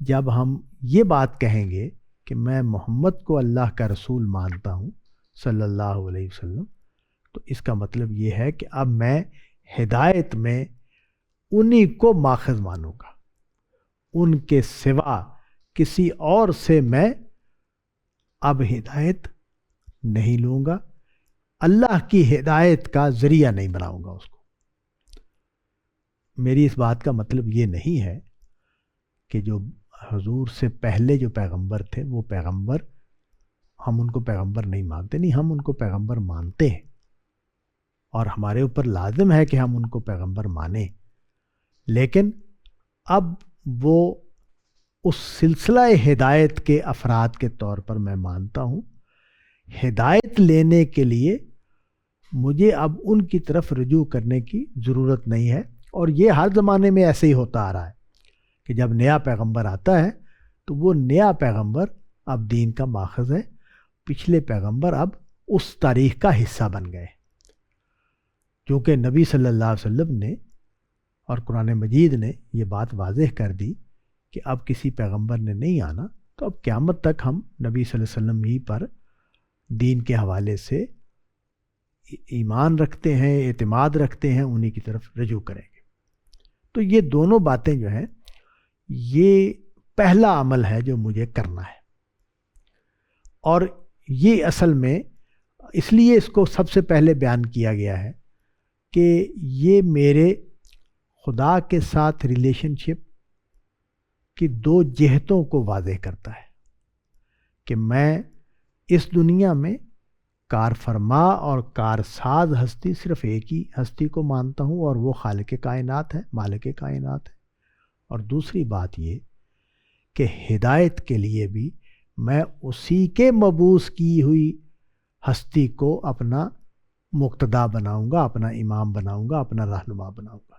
جب ہم یہ بات کہیں گے کہ میں محمد کو اللہ کا رسول مانتا ہوں صلی اللہ علیہ وسلم، تو اس کا مطلب یہ ہے کہ اب میں ہدایت میں انہی کو ماخذ مانوں گا، ان کے سوا کسی اور سے میں اب ہدایت نہیں لوں گا، اللہ کی ہدایت کا ذریعہ نہیں بناؤں گا اس کو۔ میری اس بات کا مطلب یہ نہیں ہے کہ جو حضور سے پہلے جو پیغمبر تھے وہ پیغمبر، ہم ان کو پیغمبر نہیں مانتے، نہیں، ہم ان کو پیغمبر مانتے ہیں اور ہمارے اوپر لازم ہے کہ ہم ان کو پیغمبر مانیں، لیکن اب وہ اس سلسلہ ہدایت کے افراد کے طور پر میں مانتا ہوں۔ ہدایت لینے کے لیے مجھے اب ان کی طرف رجوع کرنے کی ضرورت نہیں ہے، اور یہ ہر زمانے میں ایسے ہی ہوتا آ رہا ہے کہ جب نیا پیغمبر آتا ہے تو وہ نیا پیغمبر اب دین کا ماخذ ہے، پچھلے پیغمبر اب اس تاریخ کا حصہ بن گئے، کیونکہ نبی صلی اللہ علیہ وسلم نے اور قرآن مجید نے یہ بات واضح کر دی کہ اب کسی پیغمبر نے نہیں آنا، تو اب قیامت تک ہم نبی صلی اللہ علیہ وسلم ہی پر دین کے حوالے سے ایمان رکھتے ہیں، اعتماد رکھتے ہیں، انہی کی طرف رجوع کریں گے۔ تو یہ دونوں باتیں جو ہیں، یہ پہلا عمل ہے جو مجھے کرنا ہے، اور یہ اصل میں اس لیے اس کو سب سے پہلے بیان کیا گیا ہے کہ یہ میرے خدا کے ساتھ ریلیشن شپ کی دو جہتوں کو واضح کرتا ہے کہ میں اس دنیا میں کار فرما اور کار ساز ہستی صرف ایک ہی ہستی کو مانتا ہوں، اور وہ خالق کائنات ہے، مالک کائنات ہے، اور دوسری بات یہ کہ ہدایت کے لیے بھی میں اسی کے مبعوث کی ہوئی ہستی کو اپنا مقتدا بناؤں گا، اپنا امام بناؤں گا، اپنا رہنما بناؤں گا،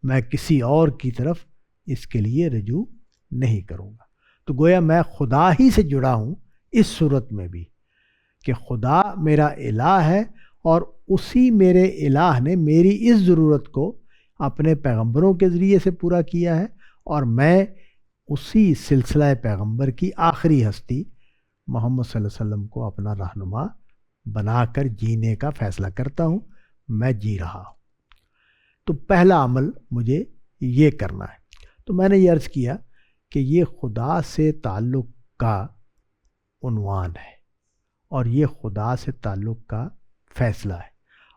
میں کسی اور کی طرف اس کے لیے رجوع نہیں کروں گا۔ تو گویا میں خدا ہی سے جڑا ہوں اس صورت میں بھی کہ خدا میرا الہ ہے، اور اسی میرے الہ نے میری اس ضرورت کو اپنے پیغمبروں کے ذریعے سے پورا کیا ہے، اور میں اسی سلسلہ پیغمبر کی آخری ہستی محمد صلی اللہ علیہ وسلم کو اپنا رہنما بنا کر جینے کا فیصلہ کرتا ہوں، میں جی رہا ہوں۔ تو پہلا عمل مجھے یہ کرنا ہے۔ تو میں نے یہ عرض کیا کہ یہ خدا سے تعلق کا عنوان ہے، اور یہ خدا سے تعلق کا فیصلہ ہے،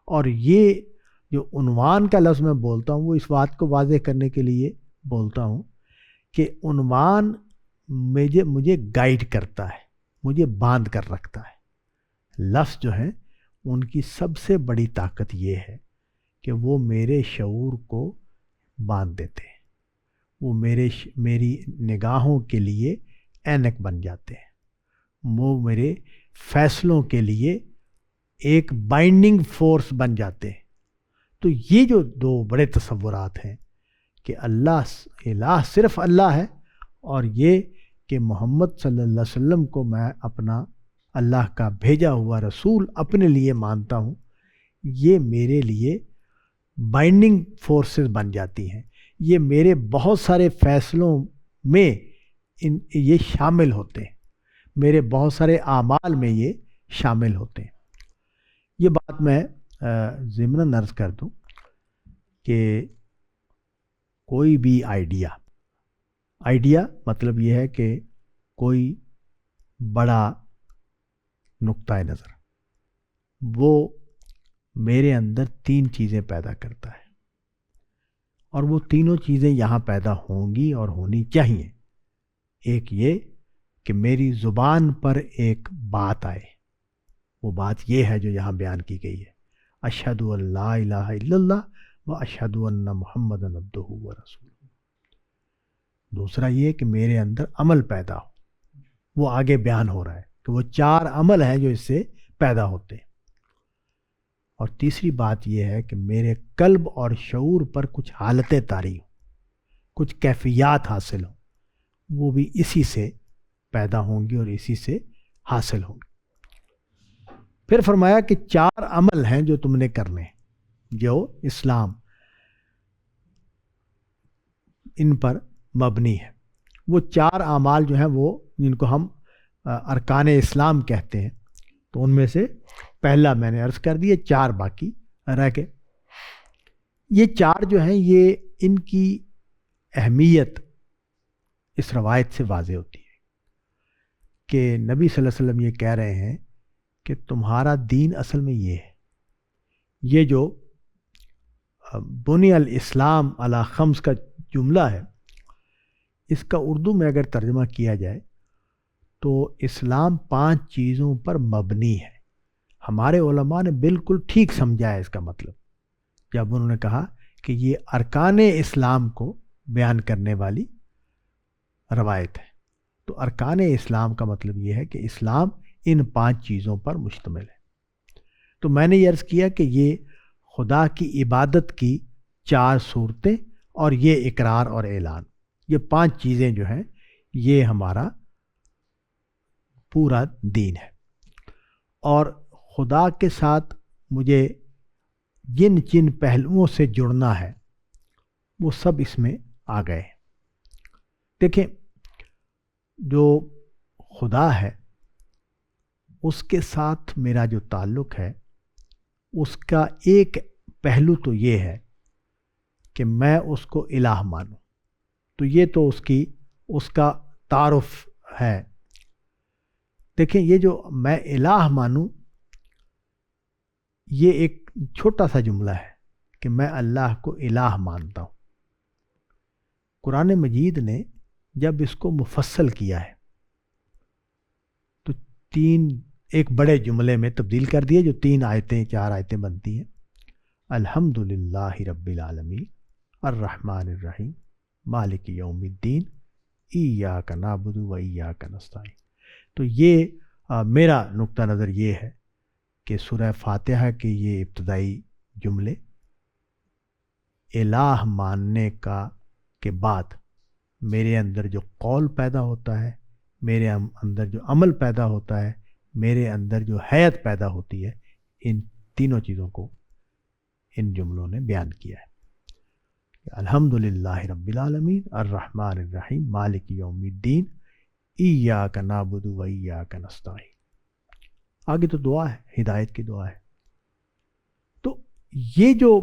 اور یہ جو عنوان کا لفظ میں بولتا ہوں وہ اس بات کو واضح کرنے کے لیے بولتا ہوں کہ عنوان مجھے گائیڈ کرتا ہے، مجھے باندھ کر رکھتا ہے۔ لفظ جو ہیں ان کی سب سے بڑی طاقت یہ ہے کہ وہ میرے شعور کو باندھ دیتے ہیں، وہ میری نگاہوں کے لیے اینک بن جاتے ہیں، وہ میرے فیصلوں کے لیے ایک بائنڈنگ فورس بن جاتے ہیں۔ تو یہ جو دو بڑے تصورات ہیں کہ اللہ الہ صرف اللہ ہے، اور یہ کہ محمد صلی اللہ علیہ وسلم کو میں اپنا اللہ کا بھیجا ہوا رسول اپنے لیے مانتا ہوں، یہ میرے لیے بائنڈنگ فورسز بن جاتی ہیں، یہ میرے بہت سارے فیصلوں میں یہ شامل ہوتے ہیں، میرے بہت سارے اعمال میں یہ شامل ہوتے ہیں۔ یہ بات میں ضمناً عرض کر دوں کہ کوئی بھی آئیڈیا مطلب یہ ہے کہ کوئی بڑا نقطہ نظر، وہ میرے اندر تین چیزیں پیدا کرتا ہے، اور وہ تینوں چیزیں یہاں پیدا ہوں گی اور ہونی چاہیے۔ ایک یہ کہ میری زبان پر ایک بات آئے، وہ بات یہ ہے جو یہاں بیان کی گئی ہے، اشہد ان لا الہ الا اللہ و اشہد ان محمد عبدہ و رسولہ۔ دوسرا یہ کہ میرے اندر عمل پیدا ہو، وہ آگے بیان ہو رہا ہے کہ وہ 4 عمل ہیں جو اس سے پیدا ہوتے ہیں۔ اور تیسری بات یہ ہے کہ میرے قلب اور شعور پر کچھ حالتیں طاری ہوں، کچھ کیفیات حاصل ہوں، وہ بھی اسی سے پیدا ہوں گی اور اسی سے حاصل ہوں گی۔ پھر فرمایا کہ 4 عمل ہیں جو تم نے کرنے، جو اسلام ان پر مبنی ہے. وہ 4 اعمال جو ہیں وہ جن کو ہم ارکان اسلام کہتے ہیں، تو ان میں سے پہلا میں نے عرض کر دیا، 4 باقی رہ گئے. یہ 4 جو ہیں یہ ان کی اہمیت اس روایت سے واضح ہوتی ہے کہ نبی صلی اللہ علیہ وسلم یہ کہہ رہے ہیں کہ تمہارا دین اصل میں یہ ہے. یہ جو بنی الاسلام علی خمس کا جملہ ہے، اس کا اردو میں اگر ترجمہ کیا جائے تو اسلام 5 چیزوں پر مبنی ہے. ہمارے علماء نے بالکل ٹھیک سمجھا ہے اس کا مطلب جب انہوں نے کہا کہ یہ ارکان اسلام کو بیان کرنے والی روایت ہے. تو ارکان اسلام کا مطلب یہ ہے کہ اسلام ان 5 چیزوں پر مشتمل ہے. تو میں نے یہ عرض کیا کہ یہ خدا کی عبادت کی 4 صورتیں اور یہ اقرار اور اعلان، یہ 5 چیزیں جو ہیں یہ ہمارا پورا دین ہے. اور خدا کے ساتھ مجھے جن جن پہلوؤں سے جڑنا ہے وہ سب اس میں آ گئے. دیکھیں، جو خدا ہے اس کے ساتھ میرا جو تعلق ہے، اس کا ایک پہلو تو یہ ہے کہ میں اس کو الہ مانوں. تو یہ تو اس کا تعارف ہے. دیکھیں، یہ جو میں الہ مانوں، یہ ایک چھوٹا سا جملہ ہے کہ میں اللہ کو الہ مانتا ہوں. قرآن مجید نے جب اس کو مفصل کیا ہے تو ایک بڑے جملے میں تبدیل کر دیے، جو 4 آیتیں بنتی ہیں. الحمدللہ رب العالمین الرحمن الرحیم مالک یوم الدین ایاک نعبد و ایاک نستعین. تو یہ میرا نقطہ نظر یہ ہے کہ سورہ فاتحہ کے یہ ابتدائی جملے الہ ماننے کے بعد میرے اندر جو قول پیدا ہوتا ہے، میرے اندر جو عمل پیدا ہوتا ہے، میرے اندر جو حیت پیدا ہوتی ہے، ان تینوں چیزوں کو ان جملوں نے بیان کیا ہے. الحمدللہ رب العالمین الرحمن الرحیم مالک یوم الدین ایاک نعبد و ایاک نستعین. آگے تو دعا ہے، ہدایت کی دعا ہے. تو یہ جو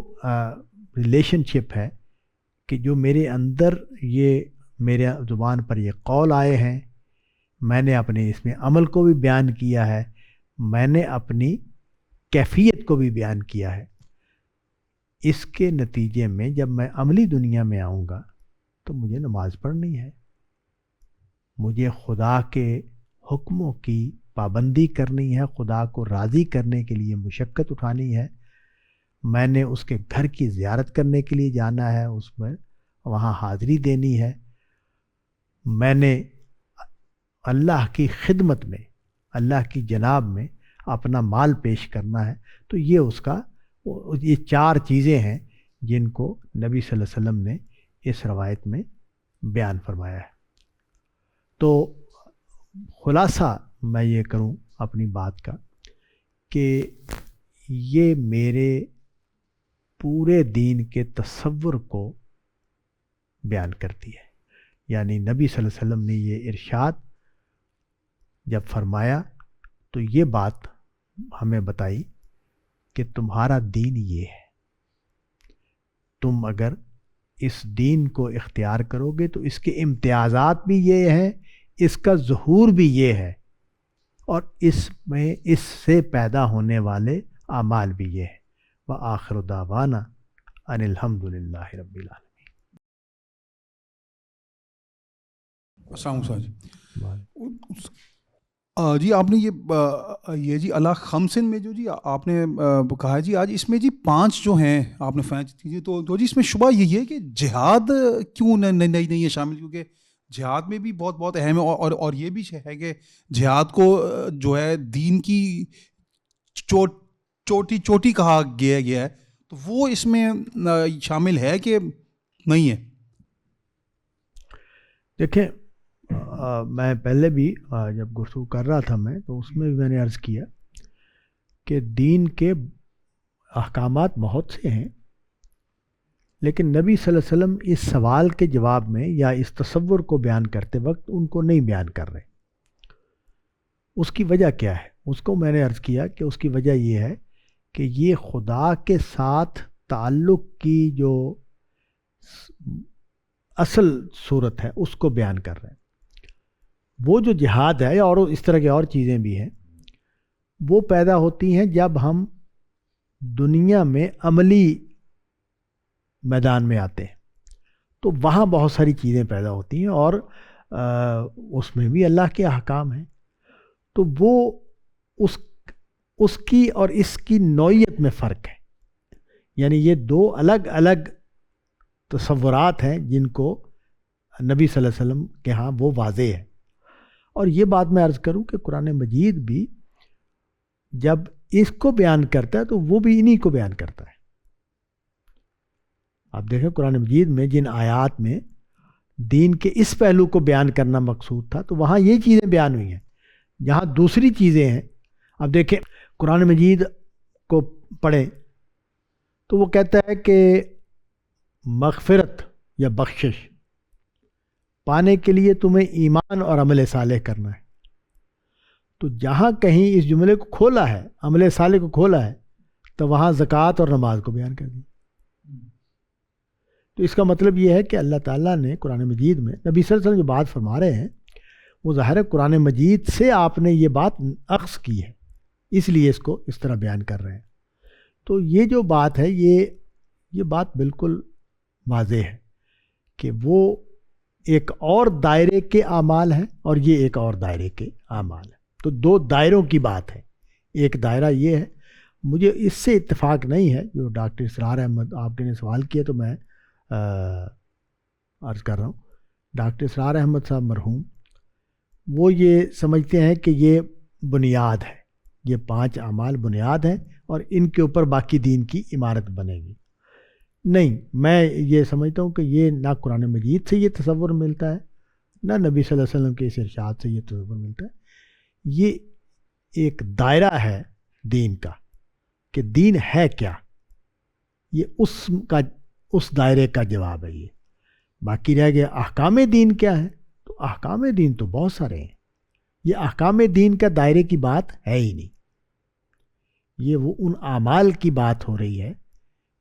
ریلیشن شپ ہے کہ جو میرے اندر یہ میرے زبان پر یہ قول آئے ہیں، میں نے اپنے اس میں عمل کو بھی بیان کیا ہے، میں نے اپنی کیفیت کو بھی بیان کیا ہے. اس کے نتیجے میں جب میں عملی دنیا میں آؤں گا تو مجھے نماز پڑھنی ہے، مجھے خدا کے حکموں کی پابندی کرنی ہے، خدا کو راضی کرنے کے لیے مشقت اٹھانی ہے، میں نے اس کے گھر کی زیارت کرنے کے لیے جانا ہے، اس میں وہاں حاضری دینی ہے، میں نے اللہ کی خدمت میں، اللہ کی جناب میں اپنا مال پیش کرنا ہے. تو یہ 4 چیزیں ہیں جن کو نبی صلی اللہ علیہ وسلم نے اس روایت میں بیان فرمایا ہے. تو خلاصہ میں یہ کروں اپنی بات کا کہ یہ میرے پورے دین کے تصور کو بیان کرتی ہے. یعنی نبی صلی اللہ علیہ وسلم نے یہ ارشاد جب فرمایا تو یہ بات ہمیں بتائی کہ تمہارا دین یہ ہے، تم اگر اس دین کو اختیار کرو گے تو اس کے امتیازات بھی یہ ہیں، اس کا ظہور بھی یہ ہے، اور اس میں اس سے پیدا ہونے والے اعمال بھی یہ ہے. وآخر دعوانا ان الحمدللہ رب العالمین. السلام علیکم جی. آپ نے یہ جی اللہ خمسن میں جو جی آپ نے کہا ہے جی، آج اس میں جی 5 جو ہیں آپ نے فیصلہ کیجیے، تو جی اس میں شبہ یہی ہے کہ جہاد کیوں نہیں ہے شامل، کیونکہ جہاد میں بھی بہت بہت اہم ہے، اور یہ بھی ہے کہ جہاد کو جو ہے دین کی چوٹی کہا گیا ہے، تو وہ اس میں شامل ہے کہ نہیں ہے؟ دیکھیں، میں پہلے بھی جب گفتگو کر رہا تھا میں تو اس میں بھی میں نے عرض کیا کہ دین کے احکامات بہت سے ہیں، لیکن نبی صلی اللہ علیہ وسلم اس سوال کے جواب میں یا اس تصور کو بیان کرتے وقت ان کو نہیں بیان کر رہے۔ اس کی وجہ کیا ہے؟ اس کو میں نے عرض کیا کہ اس کی وجہ یہ ہے کہ یہ خدا کے ساتھ تعلق کی جو اصل صورت ہے اس کو بیان کر رہے ہیں۔ وہ جو جہاد ہے اور اس طرح کی اور چیزیں بھی ہیں، وہ پیدا ہوتی ہیں جب ہم دنیا میں عملی میدان میں آتے ہیں، تو وہاں بہت ساری چیزیں پیدا ہوتی ہیں اور اس میں بھی اللہ کے احکام ہیں۔ تو وہ اس کی اور اس کی نوعیت میں فرق ہے، یعنی یہ دو الگ الگ تصورات ہیں جن کو نبی صلی اللہ علیہ وسلم کے ہاں وہ واضح ہے۔ اور یہ بات میں عرض کروں کہ قرآن مجید بھی جب اس کو بیان کرتا ہے تو وہ بھی انہی کو بیان کرتا ہے۔ آپ دیکھیں قرآن مجید میں جن آیات میں دین کے اس پہلو کو بیان کرنا مقصود تھا تو وہاں یہ چیزیں بیان ہوئی ہیں، جہاں دوسری چیزیں ہیں۔ اب دیکھیں قرآن مجید کو پڑھیں تو وہ کہتا ہے کہ مغفرت یا بخشش پانے کے لیے تمہیں ایمان اور عمل صالح کرنا ہے۔ تو جہاں کہیں اس جملے کو کھولا ہے، عمل صالح کو کھولا ہے، تو وہاں زکوٰۃ اور نماز کو بیان کر دیا۔ تو اس کا مطلب یہ ہے کہ اللہ تعالیٰ نے قرآن مجید میں نبی صلی اللہ علیہ وسلم جو بات فرما رہے ہیں وہ ظاہر ہے قرآن مجید سے آپ نے یہ بات اخذ کی ہے، اس لیے اس کو اس طرح بیان کر رہے ہیں۔ تو یہ جو بات ہے یہ بات بالکل واضح ہے کہ وہ ایک اور دائرے کے اعمال ہیں اور یہ ایک اور دائرے کے اعمال ہیں۔ تو دو دائروں کی بات ہے۔ ایک دائرہ یہ ہے، مجھے اس سے اتفاق نہیں ہے جو ڈاکٹر اسرار احمد آپ نے سوال کیا تو میں عرض کر رہا ہوں، ڈاکٹر اسرار احمد صاحب مرحوم وہ یہ سمجھتے ہیں کہ یہ بنیاد ہے، یہ 5 اعمال بنیاد ہیں اور ان کے اوپر باقی دین کی عمارت بنے گی۔ نہیں، میں یہ سمجھتا ہوں کہ یہ نہ قرآن مجید سے یہ تصور ملتا ہے، نہ نبی صلی اللہ علیہ وسلم کے اس ارشاد سے یہ تصور ملتا ہے۔ یہ ایک دائرہ ہے دین کا کہ دین ہے کیا، یہ اس دائرے کا جواب ہے۔ یہ باقی رہ گیا احکام دین کیا ہے، تو احکام دین تو بہت سارے ہیں، یہ احکام دین کا دائرے کی بات ہے ہی نہیں، یہ وہ ان اعمال کی بات ہو رہی ہے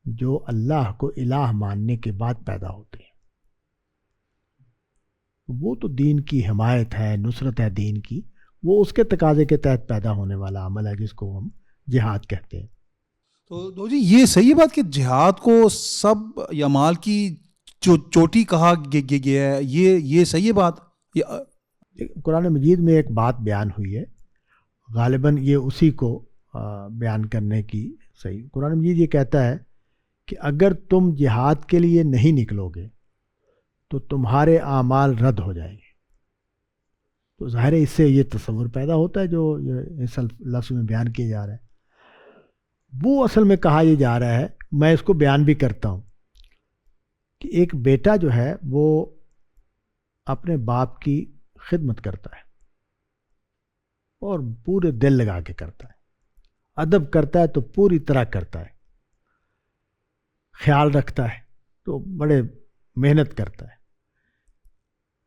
جو اللہ کو الہ ماننے کے بعد پیدا ہوتے ہیں۔ وہ تو دین کی حمایت ہے، نصرت ہے دین کی، وہ اس کے تقاضے کے تحت پیدا ہونے والا عمل ہے جس کو ہم جہاد کہتے ہیں۔ تو جی یہ صحیح بات کہ جہاد کو سب اعمال کی چوٹی کہا گیا ہے، یہ صحیح بات؟ قرآن مجید میں ایک بات بیان ہوئی ہے، غالباً یہ اسی کو بیان کرنے کی صحیح۔ قرآن مجید یہ کہتا ہے کہ اگر تم جہاد کے لیے نہیں نکلو گے تو تمہارے اعمال رد ہو جائیں گے۔ تو ظاہر ہے اس سے یہ تصور پیدا ہوتا ہے جو اس لفظ میں بیان کیا جا رہا ہے، وہ اصل میں کہا یہ جا رہا ہے، میں اس کو بیان بھی کرتا ہوں کہ ایک بیٹا جو ہے وہ اپنے باپ کی خدمت کرتا ہے اور پورے دل لگا کے کرتا ہے، ادب کرتا ہے تو پوری طرح کرتا ہے، خیال رکھتا ہے تو بڑے محنت کرتا ہے۔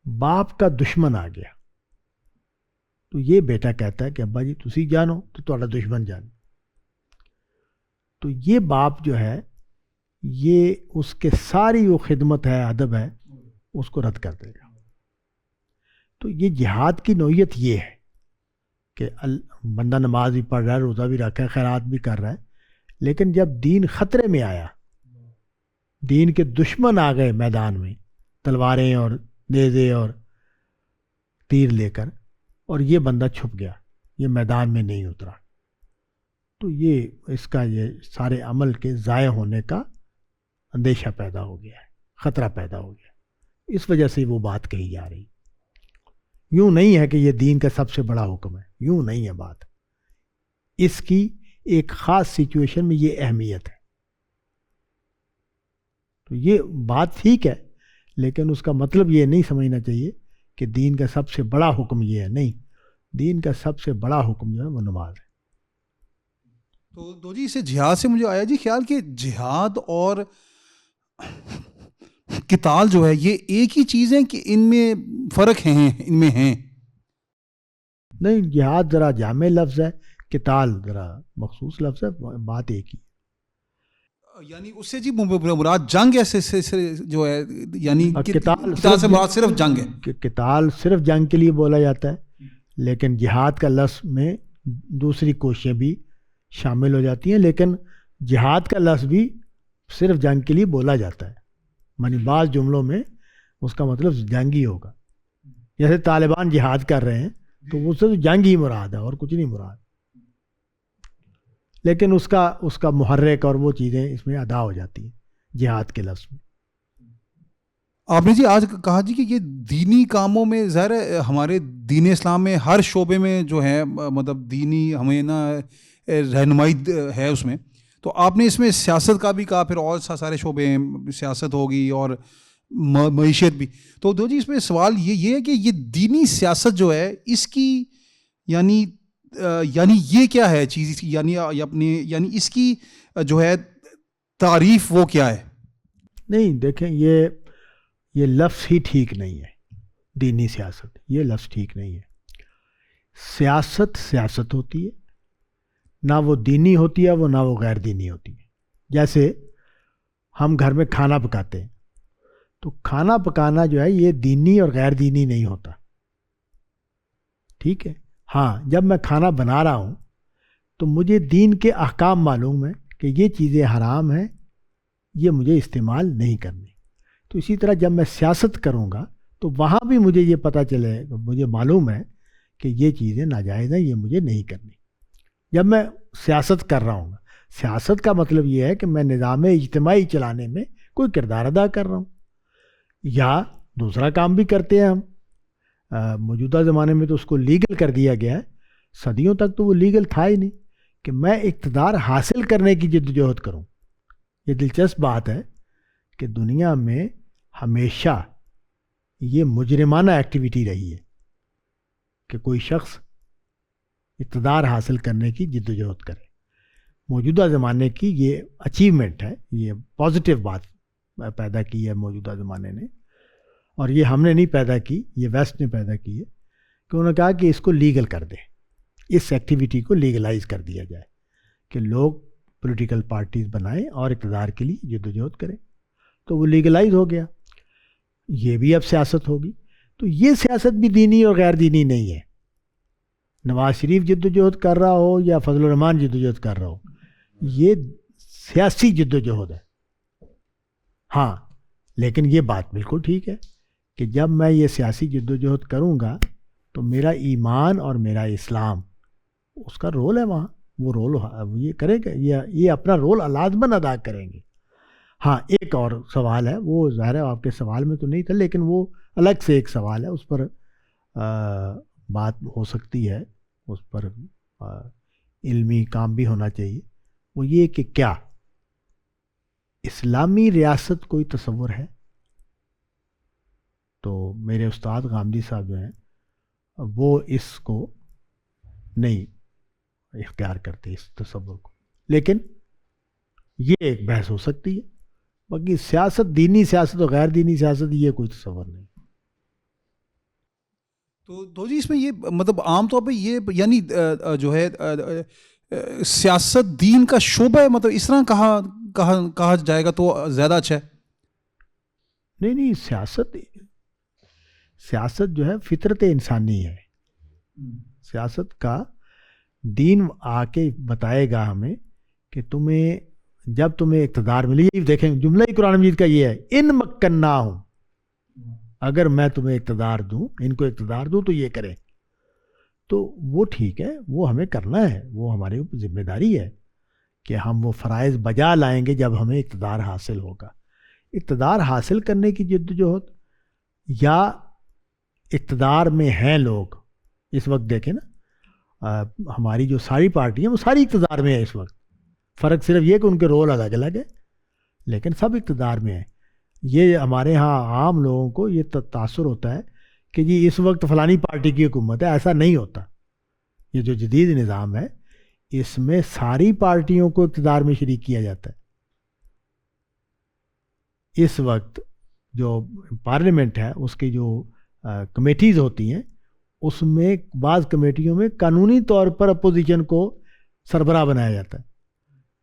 باپ کا دشمن آ گیا تو یہ بیٹا کہتا ہے کہ ابا جی تسی جانو تو تہاڈا دشمن جان۔ تو یہ باپ جو ہے یہ اس کے ساری وہ خدمت ہے، ادب ہے، اس کو رد کر دے گا۔ تو یہ جہاد کی نوعیت یہ ہے کہ بندہ نماز بھی پڑھ رہا ہے، روزہ بھی رکھا ہے، خیرات بھی کر رہا ہے، لیکن جب دین خطرے میں آیا، دین کے دشمن آ گئے میدان میں تلواریں اور نیزے اور تیر لے کر، اور یہ بندہ چھپ گیا، یہ میدان میں نہیں اترا، تو یہ اس کا یہ سارے عمل کے ضائع ہونے کا اندیشہ پیدا ہو گیا ہے، خطرہ پیدا ہو گیا، اس وجہ سے وہ بات کہی جا رہی۔ یوں نہیں ہے کہ یہ دین کا سب سے بڑا حکم ہے، یوں نہیں ہے بات، اس کی ایک خاص سچویشن میں یہ اہمیت ہے۔ تو یہ بات ٹھیک ہے، لیکن اس کا مطلب یہ نہیں سمجھنا چاہیے کہ دین کا سب سے بڑا حکم یہ ہے، نہیں، دین کا سب سے بڑا حکم جو ہے وہ نماز ہے۔ تو جی اسے جہاد سے مجھے آیا جی خیال کہ جہاد اور قتال جو ہے یہ ایک ہی چیز ہے کہ ان میں فرق ہیں، ان میں ہیں؟ نہیں، جہاد ذرا جامع لفظ ہے، قتال ذرا مخصوص لفظ ہے، بات ایک ہی۔ یعنی اس سے جی مراد جنگ ہے جو ہے، یعنی قتال قتال سے مراد صرف جنگ ہے؟ قتال صرف جنگ کے لیے بولا جاتا ہے، لیکن جہاد کا لفظ میں دوسری کوششیں بھی شامل ہو جاتی ہیں، لیکن جہاد کا لفظ بھی صرف جنگ کے لیے بولا جاتا ہے، یعنی بعض جملوں میں اس کا مطلب جنگ ہی ہوگا۔ جیسے طالبان جہاد کر رہے ہیں تو وہ صرف جنگ ہی مراد ہے اور کچھ نہیں مراد، لیکن اس کا محرک اور وہ چیزیں اس میں ادا ہو جاتی ہیں جہاد کے لفظ میں۔ آپ نے جی آج کہا جی کہ یہ دینی کاموں میں ظاہر ہے ہمارے دین اسلام میں ہر شعبے میں جو ہے مطلب دینی ہمیں نا رہنمائی ہے اس میں، تو آپ نے اس میں سیاست کا بھی کہا، پھر اور سارے شعبے ہیں، سیاست ہوگی اور معیشت بھی، تو دو جی اس میں سوال یہ ہے کہ یہ دینی سیاست جو ہے اس کی یعنی یہ کیا ہے چیز، یعنی اس کی جو ہے تعریف وہ کیا ہے؟ نہیں دیکھیں، یہ لفظ ہی ٹھیک نہیں ہے، دینی سیاست یہ لفظ ٹھیک نہیں ہے۔ سیاست ہوتی ہے، نہ وہ دینی ہوتی ہے وہ نہ وہ غیر دینی ہوتی ہے۔ جیسے ہم گھر میں کھانا پکاتے ہیں تو کھانا پکانا جو ہے یہ دینی اور غیر دینی نہیں ہوتا، ٹھیک ہے۔ ہاں، جب میں کھانا بنا رہا ہوں تو مجھے دین کے احکام معلوم ہے کہ یہ چیزیں حرام ہیں، یہ مجھے استعمال نہیں کرنی۔ تو اسی طرح جب میں سیاست کروں گا تو وہاں بھی مجھے یہ پتہ چلے، مجھے معلوم ہے کہ یہ چیزیں ناجائز ہیں، یہ مجھے نہیں کرنی۔ جب میں سیاست کر رہا ہوں، سیاست کا مطلب یہ ہے کہ میں نظام اجتماعی چلانے میں کوئی کردار ادا کر رہا ہوں، یا دوسرا کام بھی کرتے ہیں ہم۔ موجودہ زمانے میں تو اس کو لیگل کر دیا گیا ہے، صدیوں تک تو وہ لیگل تھا ہی نہیں کہ میں اقتدار حاصل کرنے کی جدوجہد کروں۔ یہ دلچسپ بات ہے کہ دنیا میں ہمیشہ یہ مجرمانہ ایکٹیویٹی رہی ہے کہ کوئی شخص اقتدار حاصل کرنے کی جدوجہد کرے۔ موجودہ زمانے کی یہ اچیومنٹ ہے، یہ پازیٹیو بات پیدا کی ہے موجودہ زمانے نے، اور یہ ہم نے نہیں پیدا کی، یہ ویسٹ نے پیدا کی ہے، کہ انہوں نے کہا کہ اس کو لیگل کر دیں، اس ایکٹیویٹی کو لیگلائز کر دیا جائے کہ لوگ پولیٹیکل پارٹیز بنائیں اور اقتدار کے لیے جدوجہد کریں، تو وہ لیگلائز ہو گیا۔ یہ بھی اب سیاست ہوگی، تو یہ سیاست بھی دینی اور غیر دینی نہیں ہے۔ نواز شریف جدوجہد کر رہا ہو یا فضل الرحمان جدوجہد کر رہا ہو، یہ سیاسی جدوجہد ہے۔ ہاں، لیکن یہ بات بالکل ٹھیک ہے کہ جب میں یہ سیاسی جدوجہد کروں گا تو میرا ایمان اور میرا اسلام، اس کا رول ہے وہاں، وہ رول یہ کرے گا، یہ اپنا رول لازماً ادا کریں گے۔ ہاں، ایک اور سوال ہے، وہ ظاہر ہے آپ کے سوال میں تو نہیں تھا، لیکن وہ الگ سے ایک سوال ہے، اس پر بات ہو سکتی ہے، اس پر علمی کام بھی ہونا چاہیے۔ وہ یہ کہ کیا اسلامی ریاست کوئی تصور ہے؟ تو میرے استاد غامدی صاحب جو ہیں وہ اس کو نہیں اختیار کرتے، اس تصور کو، لیکن یہ ایک بحث ہو سکتی ہے۔ باقی سیاست، دینی سیاست اور غیر دینی سیاست، یہ کوئی تصور نہیں۔ تو جی اس میں یہ مطلب عام طور پہ یہ یعنی جو ہے سیاست دین کا شعبہ ہے، مطلب اس طرح کہا جائے گا تو زیادہ اچھا ہے؟ نہیں، سیاست جو ہے فطرت انسانی ہے۔ سیاست کا دین آ کے بتائے گا ہمیں کہ جب تمہیں اقتدار ملی، دیکھیں جملہ ہی قرآن مجید کا یہ ہے، ان مکناہم، اگر میں تمہیں اقتدار دوں، ان کو اقتدار دوں تو یہ کریں، تو وہ ٹھیک ہے، وہ ہمیں کرنا ہے، وہ ہماری ذمہ داری ہے کہ ہم وہ فرائض بجا لائیں گے جب ہمیں اقتدار حاصل ہوگا۔ اقتدار حاصل کرنے کی جدوجہد، یا اقتدار میں ہیں لوگ اس وقت، دیکھیں نا ہماری جو ساری پارٹیاں وہ ساری اقتدار میں ہیں اس وقت، فرق صرف یہ کہ ان کے رول الگ الگ ہے، لیکن سب اقتدار میں ہیں۔ یہ ہمارے ہاں عام لوگوں کو یہ تاثر ہوتا ہے کہ جی اس وقت فلانی پارٹی کی حکومت ہے، ایسا نہیں ہوتا۔ یہ جو جدید نظام ہے اس میں ساری پارٹیوں کو اقتدار میں شریک کیا جاتا ہے. اس وقت جو پارلیمنٹ ہے اس کی جو کمیٹیز ہوتی ہیں اس میں بعض کمیٹیوں میں قانونی طور پر اپوزیشن کو سربراہ بنایا جاتا ہے.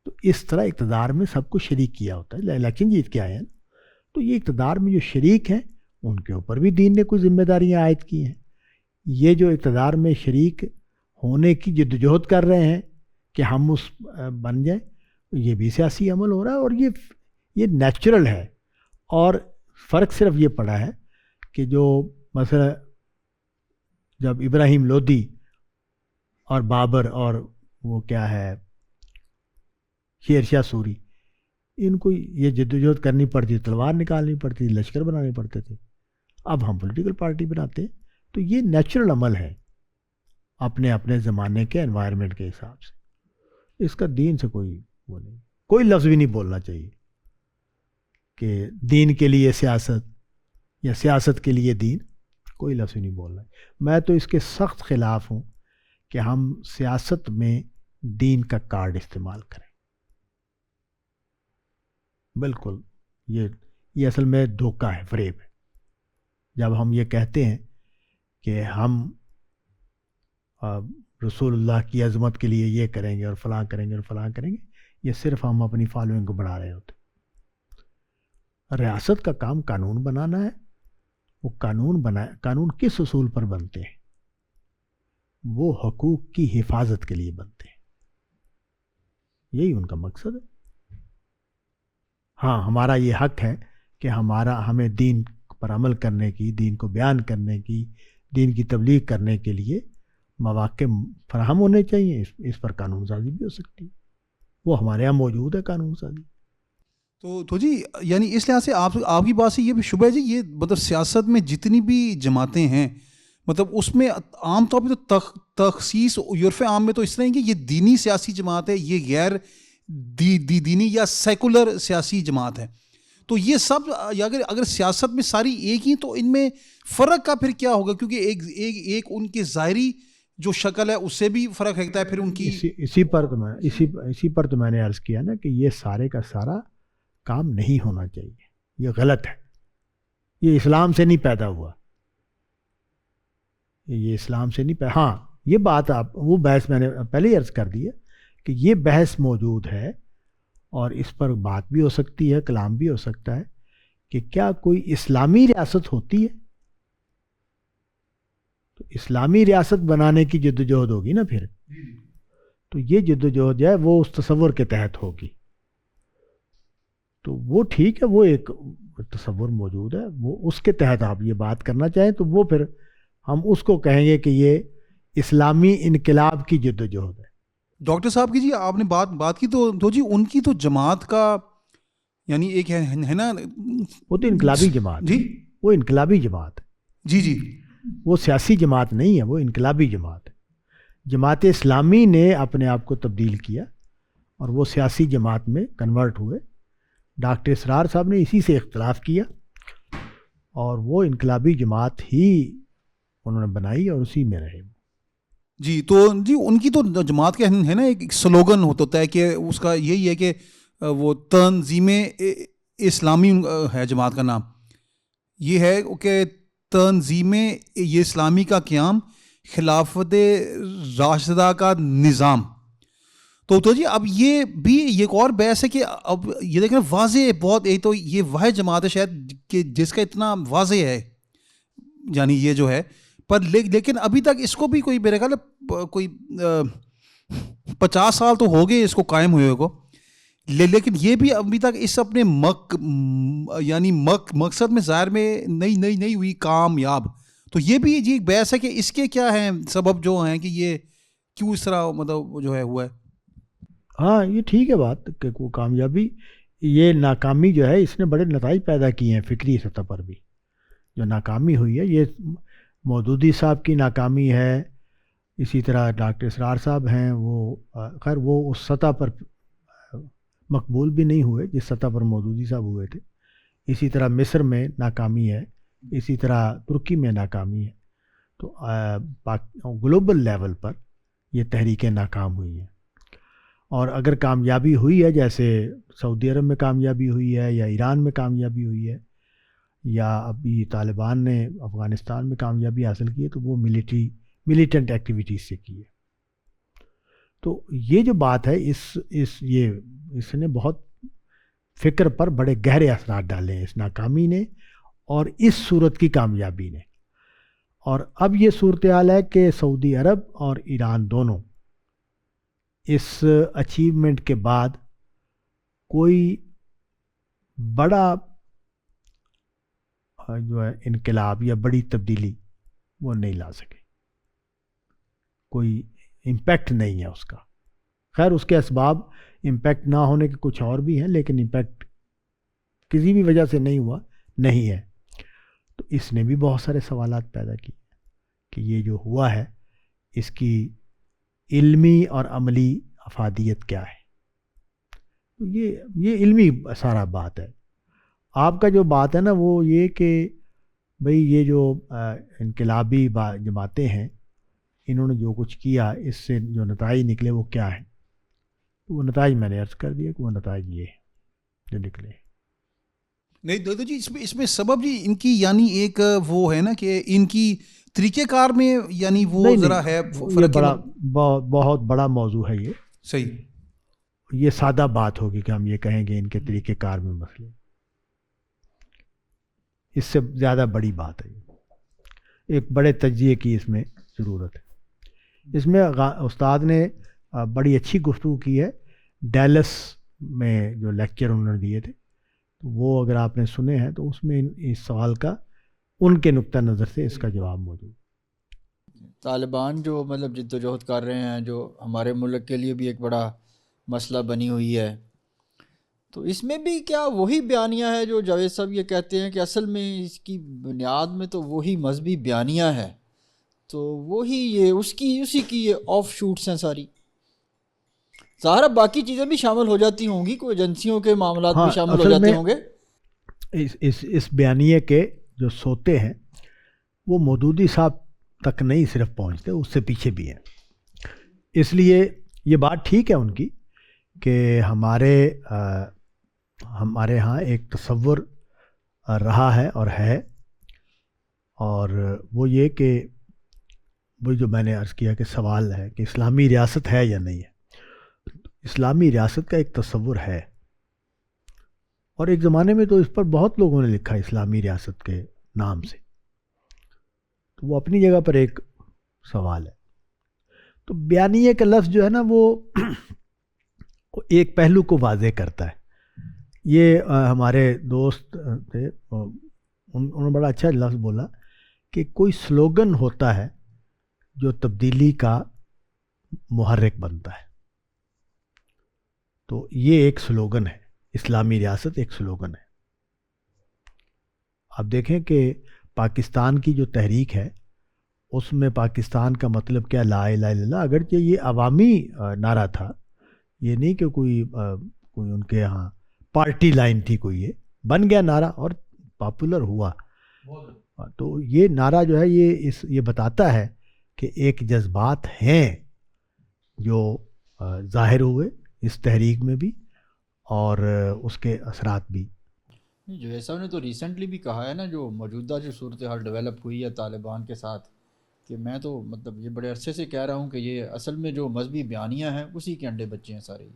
تو اس طرح اقتدار میں سب کو شریک کیا ہوتا ہے. الیکشن جیت کے آئے ہیں تو یہ اقتدار میں جو شریک ہیں ان کے اوپر بھی دین نے کچھ ذمہ داریاں عائد کی ہیں. یہ جو اقتدار میں شریک ہونے کی جدوجہد کر رہے ہیں کہ ہم اس بن جائیں, یہ بھی سیاسی عمل ہو رہا ہے اور یہ نیچرل ہے. اور فرق صرف یہ پڑا ہے کہ جو مثلا جب ابراہیم لودھی اور بابر اور وہ کیا ہے شیر شاہ سوری, ان کو یہ جدوجہد کرنی پڑتی, تلوار نکالنی پڑتی, لشکر بنانے پڑتے تھے. اب ہم پولیٹیکل پارٹی بناتے ہیں تو یہ نیچرل عمل ہے اپنے اپنے زمانے کے انوائرمنٹ کے حساب سے. اس کا دین سے کوئی وہ نہیں, کوئی لفظ بھی نہیں بولنا چاہیے کہ دین کے لیے سیاست یا سیاست کے لیے دین, کوئی لفظ نہیں بولنا ہے. میں تو اس کے سخت خلاف ہوں کہ ہم سیاست میں دین کا کارڈ استعمال کریں. بالکل یہ اصل میں دھوکہ ہے, فریب ہے. جب ہم یہ کہتے ہیں کہ ہم رسول اللہ کی عظمت کے لیے یہ کریں گے اور فلاں کریں گے اور فلاں کریں گے, یہ صرف ہم اپنی فالوئنگ کو بڑھا رہے ہوتے. ریاست کا کام قانون بنانا ہے. وہ قانون کس اصول پر بنتے ہیں؟ وہ حقوق کی حفاظت کے لیے بنتے ہیں. یہی ان کا مقصد ہے. ہاں, ہمارا یہ حق ہے کہ ہمیں دین پر عمل کرنے کی, دین کو بیان کرنے کی, دین کی تبلیغ کرنے کے لیے مواقع فراہم ہونے چاہیے. اس پر قانون سازی بھی ہو سکتی ہے, وہ ہمارے یہاں موجود ہے قانون سازی. تو جی یعنی اس لحاظ سے آپ کی بات سے یہ بھی شبہ ہے جی, یہ مطلب سیاست میں جتنی بھی جماعتیں ہیں مطلب اس میں عام طور پہ تو تخصیص یورپ عام میں تو اس طرح ہے کہ یہ دینی سیاسی جماعت ہے, یہ غیر دینی یا سیکولر سیاسی جماعت ہے. تو یہ سب اگر سیاست میں ساری ایک ہی تو ان میں فرق کا پھر کیا ہوگا؟ کیونکہ ایک ان کے ظاہری جو شکل ہے اس سے بھی فرق رہتا ہے پھر ان کی. اسی پر تو میں نے عرض کیا نا کہ یہ سارے کا سارا کام نہیں ہونا چاہیے. یہ غلط ہے. یہ اسلام سے نہیں پیدا ہوا, یہ اسلام سے نہیں پیدا. ہاں, یہ بات وہ بحث میں نے پہلے ہی عرض کر دی ہے کہ یہ بحث موجود ہے اور اس پر بات بھی ہو سکتی ہے, کلام بھی ہو سکتا ہے کہ کیا کوئی اسلامی ریاست ہوتی ہے. تو اسلامی ریاست بنانے کی جدوجہد ہوگی نا پھر, تو یہ جدوجہد جو ہے وہ اس تصور کے تحت ہوگی. تو وہ ٹھیک ہے, وہ ایک تصور موجود ہے, وہ اس کے تحت آپ یہ بات کرنا چاہیں تو وہ پھر ہم اس کو کہیں گے کہ یہ اسلامی انقلاب کی جدوجہد ہے. ڈاکٹر صاحب کی جی آپ نے بات کی تو جی ان کی تو جماعت کا یعنی ایک ہے نا, وہ تو انقلابی جماعت جی, وہ انقلابی جماعت ہے. جی وہ سیاسی جماعت نہیں ہے, وہ انقلابی جماعت ہے. جماعت اسلامی نے اپنے آپ کو تبدیل کیا اور وہ سیاسی جماعت میں کنورٹ ہوئے. ڈاکٹر اسرار صاحب نے اسی سے اختلاف کیا اور وہ انقلابی جماعت ہی انہوں نے بنائی اور اسی میں رہے. جی تو جی ان کی تو جماعت کا ہے نا ایک سلوگن ہوتا ہے کہ اس کا یہی ہے کہ وہ تنظیم اسلامی ہے جماعت کا نام. یہ ہے کہ تنظیم یہ اسلامی کا قیام, خلافت راشدہ کا نظام. تو جی اب یہ بھی ایک اور بحث ہے کہ اب یہ دیکھیں واضح بہت, ایک تو یہ واحد جماعت ہے شاید کہ جس کا اتنا واضح ہے یعنی یہ جو ہے, پر لیکن ابھی تک اس کو بھی کوئی میرے خیال کوئی 50 سال تو ہو گئے اس کو قائم ہوئے کو, لیکن یہ بھی ابھی تک اس اپنے یعنی مقصد میں ظاہر میں نہیں ہوئی کامیاب. تو یہ بھی جی ایک بحث ہے کہ اس کے کیا ہیں سبب جو ہیں کہ یہ کیوں اس طرح مطلب جو ہے ہوا ہے. ہاں, یہ ٹھیک ہے بات کہ وہ کامیابی, یہ ناکامی جو ہے اس نے بڑے نتائج پیدا کیے ہیں فکری سطح پر بھی. جو ناکامی ہوئی ہے یہ مودودی صاحب کی ناکامی ہے, اسی طرح ڈاکٹر اسرار صاحب ہیں وہ خیر وہ اس سطح پر مقبول بھی نہیں ہوئے جس سطح پر مودودی صاحب ہوئے تھے. اسی طرح مصر میں ناکامی ہے, اسی طرح ترکی میں ناکامی ہے. تو گلوبل لیول پر یہ تحریکیں ناکام ہوئی ہیں. اور اگر کامیابی ہوئی ہے، جیسے سعودی عرب میں کامیابی ہوئی ہے یا ایران میں کامیابی ہوئی ہے یا ابھی طالبان نے افغانستان میں کامیابی حاصل کی ہے، تو وہ ملیٹنٹ ایکٹیویٹیز سے کی ہے. تو یہ جو بات ہے اس نے بہت فکر پر بڑے گہرے اثرات ڈالے ہیں، اس ناکامی نے اور اس صورت کی کامیابی نے. اور اب یہ صورتحال ہے کہ سعودی عرب اور ایران دونوں اس اچیومنٹ کے بعد کوئی بڑا جو ہے انقلاب یا بڑی تبدیلی وہ نہیں لا سکے، کوئی امپیکٹ نہیں ہے اس کا. خیر اس کے اسباب امپیکٹ نہ ہونے کے کچھ اور بھی ہیں، لیکن امپیکٹ کسی بھی وجہ سے نہیں ہوا، نہیں ہے. تو اس نے بھی بہت سارے سوالات پیدا کیے کہ یہ جو ہوا ہے اس کی علمی اور عملی افادیت کیا ہے. یہ علمی سارا بات ہے. آپ کا جو بات ہے نا وہ یہ کہ بھئی یہ جو انقلابی جماعتیں ہیں، انہوں نے جو کچھ کیا اس سے جو نتائج نکلے وہ کیا ہیں. وہ نتائج میں نے عرض کر دیا کہ وہ نتائج یہ جو نکلے. نہیں دودو جی، اس میں سبب جی ان کی یعنی ایک وہ ہے نا کہ ان کی طریقہ کار میں یعنی وہ ذرا ہے یہ بڑا بہت بڑا موضوع ہے یہ. صحیح، یہ سادہ بات ہوگی کہ ہم یہ کہیں گے ان کے طریقہ کار میں مسئلے، اس سے زیادہ بڑی بات ہے. ایک بڑے تجزیے کی اس میں ضرورت ہے. اس میں استاد نے بڑی اچھی گفتگو کی ہے ڈیلس میں، جو لیکچر انہوں نے دیے تھے، وہ اگر آپ نے سنے ہیں تو اس میں اس سوال کا ان کے نقطہ نظر سے اس کا جواب موجود. طالبان جو مطلب جد و جہد کر رہے ہیں، جو ہمارے ملک کے لیے بھی ایک بڑا مسئلہ بنی ہوئی ہے، تو اس میں بھی کیا وہی بیانیہ ہے جو جاوید صاحب یہ کہتے ہیں کہ اصل میں اس کی بنیاد میں تو وہی مذہبی بیانیہ ہے، تو وہی یہ اسی کی یہ آف شوٹس ہیں ساری؟ ظاہر باقی چیزیں بھی شامل ہو جاتی ہوں گی، کوئی ایجنسیوں کے معاملات بھی شامل ہو جاتے ہوں گے. اس بیانیے کے جو سوتے ہیں وہ مودودی صاحب تک نہیں صرف پہنچتے، اس سے پیچھے بھی ہیں. اس لیے یہ بات ٹھیک ہے ان کی کہ ہمارے ہاں ایک تصور رہا ہے اور ہے، اور وہ یہ کہ وہ جو میں نے عرض کیا کہ سوال ہے کہ اسلامی ریاست ہے یا نہیں ہے. اسلامی ریاست کا ایک تصور ہے، اور ایک زمانے میں تو اس پر بہت لوگوں نے لکھا اسلامی ریاست کے نام سے، تو وہ اپنی جگہ پر ایک سوال ہے. تو بیانیے کا لفظ جو ہے نا وہ ایک پہلو کو واضح کرتا ہے. یہ ہمارے دوست تھے، انہوں نے بڑا اچھا لفظ بولا کہ کوئی سلوگن ہوتا ہے جو تبدیلی کا محرک بنتا ہے. تو یہ ایک سلوگن ہے، اسلامی ریاست ایک سلوگن ہے. آپ دیکھیں کہ پاکستان کی جو تحریک ہے اس میں پاکستان کا مطلب کیا، لا الہ الا اللہ. اگرچہ یہ عوامی نعرہ تھا، یہ نہیں کہ کوئی ان کے ہاں پارٹی لائن تھی، کوئی یہ بن گیا نعرہ اور پاپولر ہوا. تو یہ نعرہ جو ہے یہ بتاتا ہے کہ ایک جذبات ہیں جو ظاہر ہوئے اس تحریک میں بھی اور اس کے اثرات بھی. جو ایسا نے تو ریسنٹلی بھی کہا ہے نا، جو موجودہ جو صورتحال ڈیولپ ہوئی ہے طالبان کے ساتھ، کہ میں تو مطلب یہ بڑے عرصے سے کہہ رہا ہوں کہ یہ اصل میں جو مذہبی بیانیہ ہیں اسی کے انڈے بچے ہیں سارے.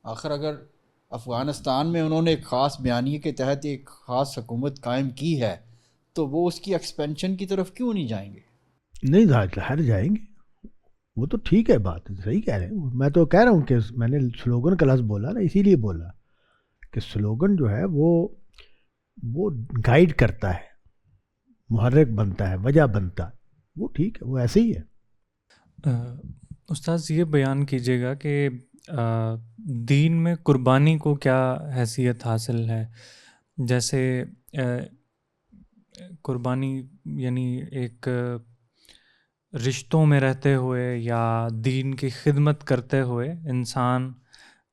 آخر اگر افغانستان میں انہوں نے ایک خاص بیانیے کے تحت ایک خاص حکومت قائم کی ہے، تو وہ اس کی ایکسپینشن کی طرف کیوں نہیں جائیں گے؟ نہیں ظاہر جائیں گے، وہ تو ٹھیک ہے، بات صحیح کہہ رہے ہیں. میں تو کہہ رہا ہوں کہ میں نے سلوگن کا لفظ بولا نا، اسی لیے بولا کہ سلوگن جو ہے وہ گائیڈ کرتا ہے، محرک بنتا ہے، وجہ بنتا ہے. وہ ٹھیک ہے، وہ ایسے ہی ہے. استاذ یہ بیان کیجیے گا کہ دین میں قربانی کو کیا حیثیت حاصل ہے؟ جیسے قربانی یعنی ایک رشتوں میں رہتے ہوئے یا دین کی خدمت کرتے ہوئے انسان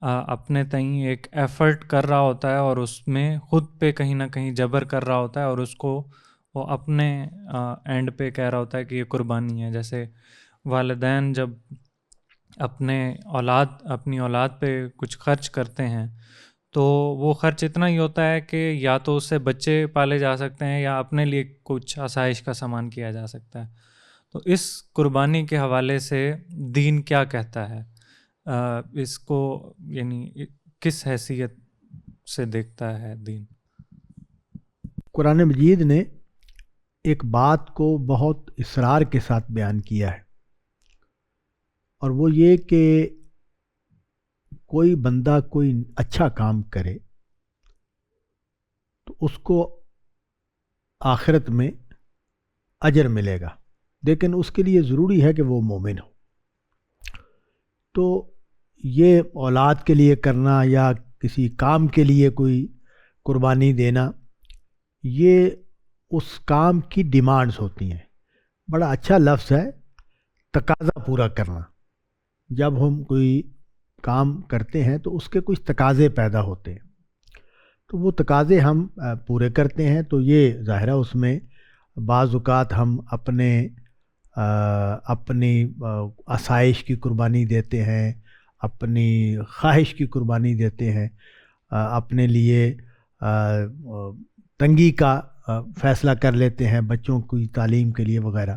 اپنے تئیں ایک ایفرٹ کر رہا ہوتا ہے اور اس میں خود پہ کہیں نہ کہیں جبر کر رہا ہوتا ہے اور اس کو وہ اپنے اینڈ پہ کہہ رہا ہوتا ہے کہ یہ قربانی ہے. جیسے والدین جب اپنی اولاد پہ کچھ خرچ کرتے ہیں تو وہ خرچ اتنا ہی ہوتا ہے کہ یا تو اس سے بچے پالے جا سکتے ہیں یا اپنے لیے کچھ آسائش کا سامان کیا جا سکتا ہے. تو اس قربانی کے حوالے سے دین کیا کہتا ہے؟ اس کو یعنی کس حیثیت سے دیکھتا ہے دین؟ قرآن مجید نے ایک بات کو بہت اصرار کے ساتھ بیان کیا ہے، اور وہ یہ کہ کوئی بندہ کوئی اچھا کام کرے تو اس کو آخرت میں اجر ملے گا، لیکن اس کے لیے ضروری ہے کہ وہ مومن ہو. تو یہ اولاد کے لیے کرنا یا کسی کام کے لیے کوئی قربانی دینا، یہ اس کام کی ڈیمانڈز ہوتی ہیں. بڑا اچھا لفظ ہے تقاضا پورا کرنا. جب ہم کوئی کام کرتے ہیں تو اس کے کچھ تقاضے پیدا ہوتے ہیں، تو وہ تقاضے ہم پورے کرتے ہیں. تو یہ ظاہر ہے اس میں بعض اوقات ہم اپنی آسائش کی قربانی دیتے ہیں، اپنی خواہش کی قربانی دیتے ہیں، اپنے لیے تنگی کا فیصلہ کر لیتے ہیں بچوں کی تعلیم کے لیے وغیرہ.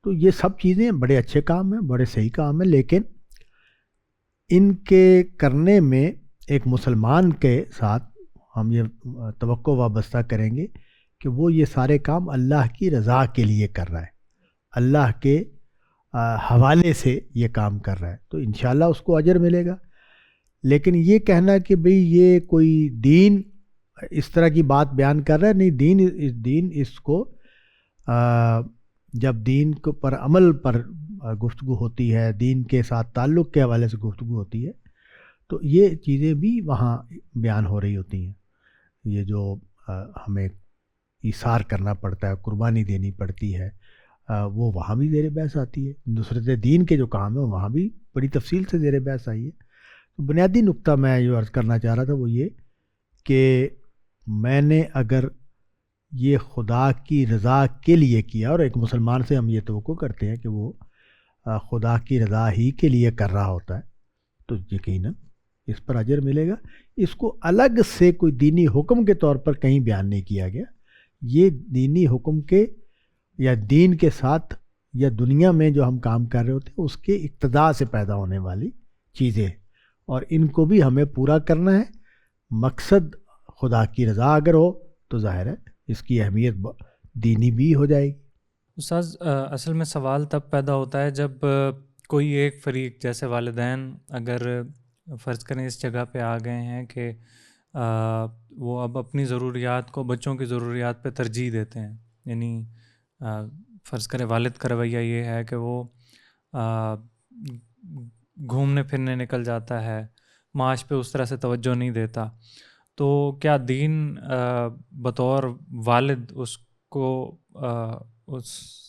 تو یہ سب چیزیں بڑے اچھے کام ہیں، بڑے صحیح کام ہیں، لیکن ان کے کرنے میں ایک مسلمان کے ساتھ ہم یہ توقع وابستہ کریں گے کہ وہ یہ سارے کام اللہ کی رضا کے لیے کر رہا ہے، اللہ کے حوالے سے یہ کام کر رہا ہے، تو انشاءاللہ اس کو اجر ملے گا. لیکن یہ کہنا کہ بھئی یہ کوئی دین اس طرح کی بات بیان کر رہا ہے، نہیں، دین اس کو جب دین کو پر عمل پر گفتگو ہوتی ہے، دین کے ساتھ تعلق کے حوالے سے گفتگو ہوتی ہے، تو یہ چیزیں بھی وہاں بیان ہو رہی ہوتی ہیں. یہ جو ہمیں ایثار کرنا پڑتا ہے، قربانی دینی پڑتی ہے، وہ وہاں بھی زیر بحث آتی ہے. نصرت دین کے جو کام ہے وہاں بھی بڑی تفصیل سے زیر بحث آئی ہے. تو بنیادی نقطہ میں جو عرض کرنا چاہ رہا تھا وہ یہ کہ میں نے اگر یہ خدا کی رضا کے لیے کیا، اور ایک مسلمان سے ہم یہ توقع کرتے ہیں کہ وہ خدا کی رضا ہی کے لیے کر رہا ہوتا ہے، تو یقیناً اس پر اجر ملے گا. اس کو الگ سے کوئی دینی حکم کے طور پر کہیں بیان نہیں کیا گیا. یہ دینی حکم کے یا دین کے ساتھ یا دنیا میں جو ہم کام کر رہے ہوتے ہیں اس کے اقتضاء سے پیدا ہونے والی چیزیں، اور ان کو بھی ہمیں پورا کرنا ہے. مقصد خدا کی رضا اگر ہو تو ظاہر ہے اس کی اہمیت دینی بھی ہو جائے گی. استاذ، اصل میں سوال تب پیدا ہوتا ہے جب کوئی ایک فریق جیسے والدین اگر فرض کریں اس جگہ پہ آ گئے ہیں کہ وہ اب اپنی ضروریات کو بچوں کی ضروریات پہ ترجیح دیتے ہیں. یعنی فرض کریں والد کا رویہ یہ ہے کہ وہ گھومنے پھرنے نکل جاتا ہے، معاش پہ اس طرح سے توجہ نہیں دیتا، تو کیا دین بطور والد اس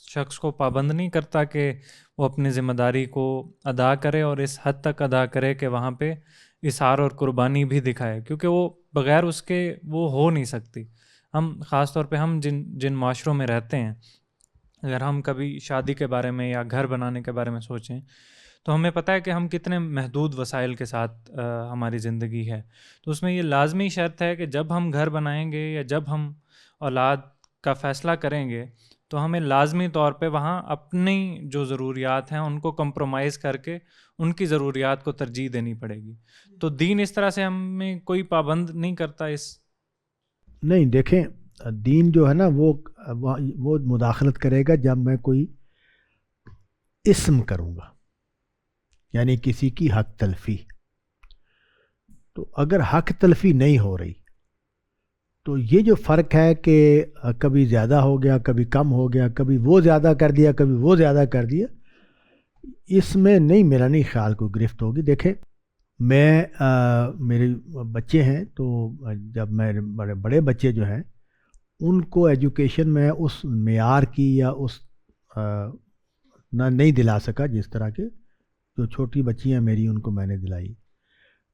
شخص کو پابند نہیں کرتا کہ وہ اپنی ذمہ داری کو ادا کرے، اور اس حد تک ادا کرے کہ وہاں پہ اثار اور قربانی بھی دکھائے؟ کیونکہ وہ بغیر اس کے وہ ہو نہیں سکتی. ہم خاص طور پہ ہم جن معاشروں میں رہتے ہیں، اگر ہم کبھی شادی کے بارے میں یا گھر بنانے کے بارے میں سوچیں تو ہمیں پتہ ہے کہ ہم کتنے محدود وسائل کے ساتھ ہماری زندگی ہے. تو اس میں یہ لازمی شرط ہے کہ جب ہم گھر بنائیں گے یا جب ہم اولاد کا فیصلہ کریں گے تو ہمیں لازمی طور پہ وہاں اپنی جو ضروریات ہیں ان کو کمپرومائز کر کے ان کی ضروریات کو ترجیح دینی پڑے گی. تو دین اس طرح سے ہمیں کوئی پابند نہیں کرتا. نہیں، دیکھیں، دین جو ہے نا وہ مداخلت کرے گا جب میں کوئی اسم کروں گا، یعنی کسی کی حق تلفی. تو اگر حق تلفی نہیں ہو رہی تو یہ جو فرق ہے کہ کبھی زیادہ ہو گیا، کبھی کم ہو گیا، کبھی وہ زیادہ کر دیا، کبھی وہ زیادہ کر دیا، اس میں میرا نہیں خیال کوئی گرفت ہوگی. دیکھیں، میرے بچے ہیں، تو جب میرے بڑے بچے جو ہیں ان کو ایجوکیشن میں اس معیار کی یا اس نہیں دلا سکا جس طرح کے جو چھوٹی بچی ہیں میری ان کو میں نے دلائی.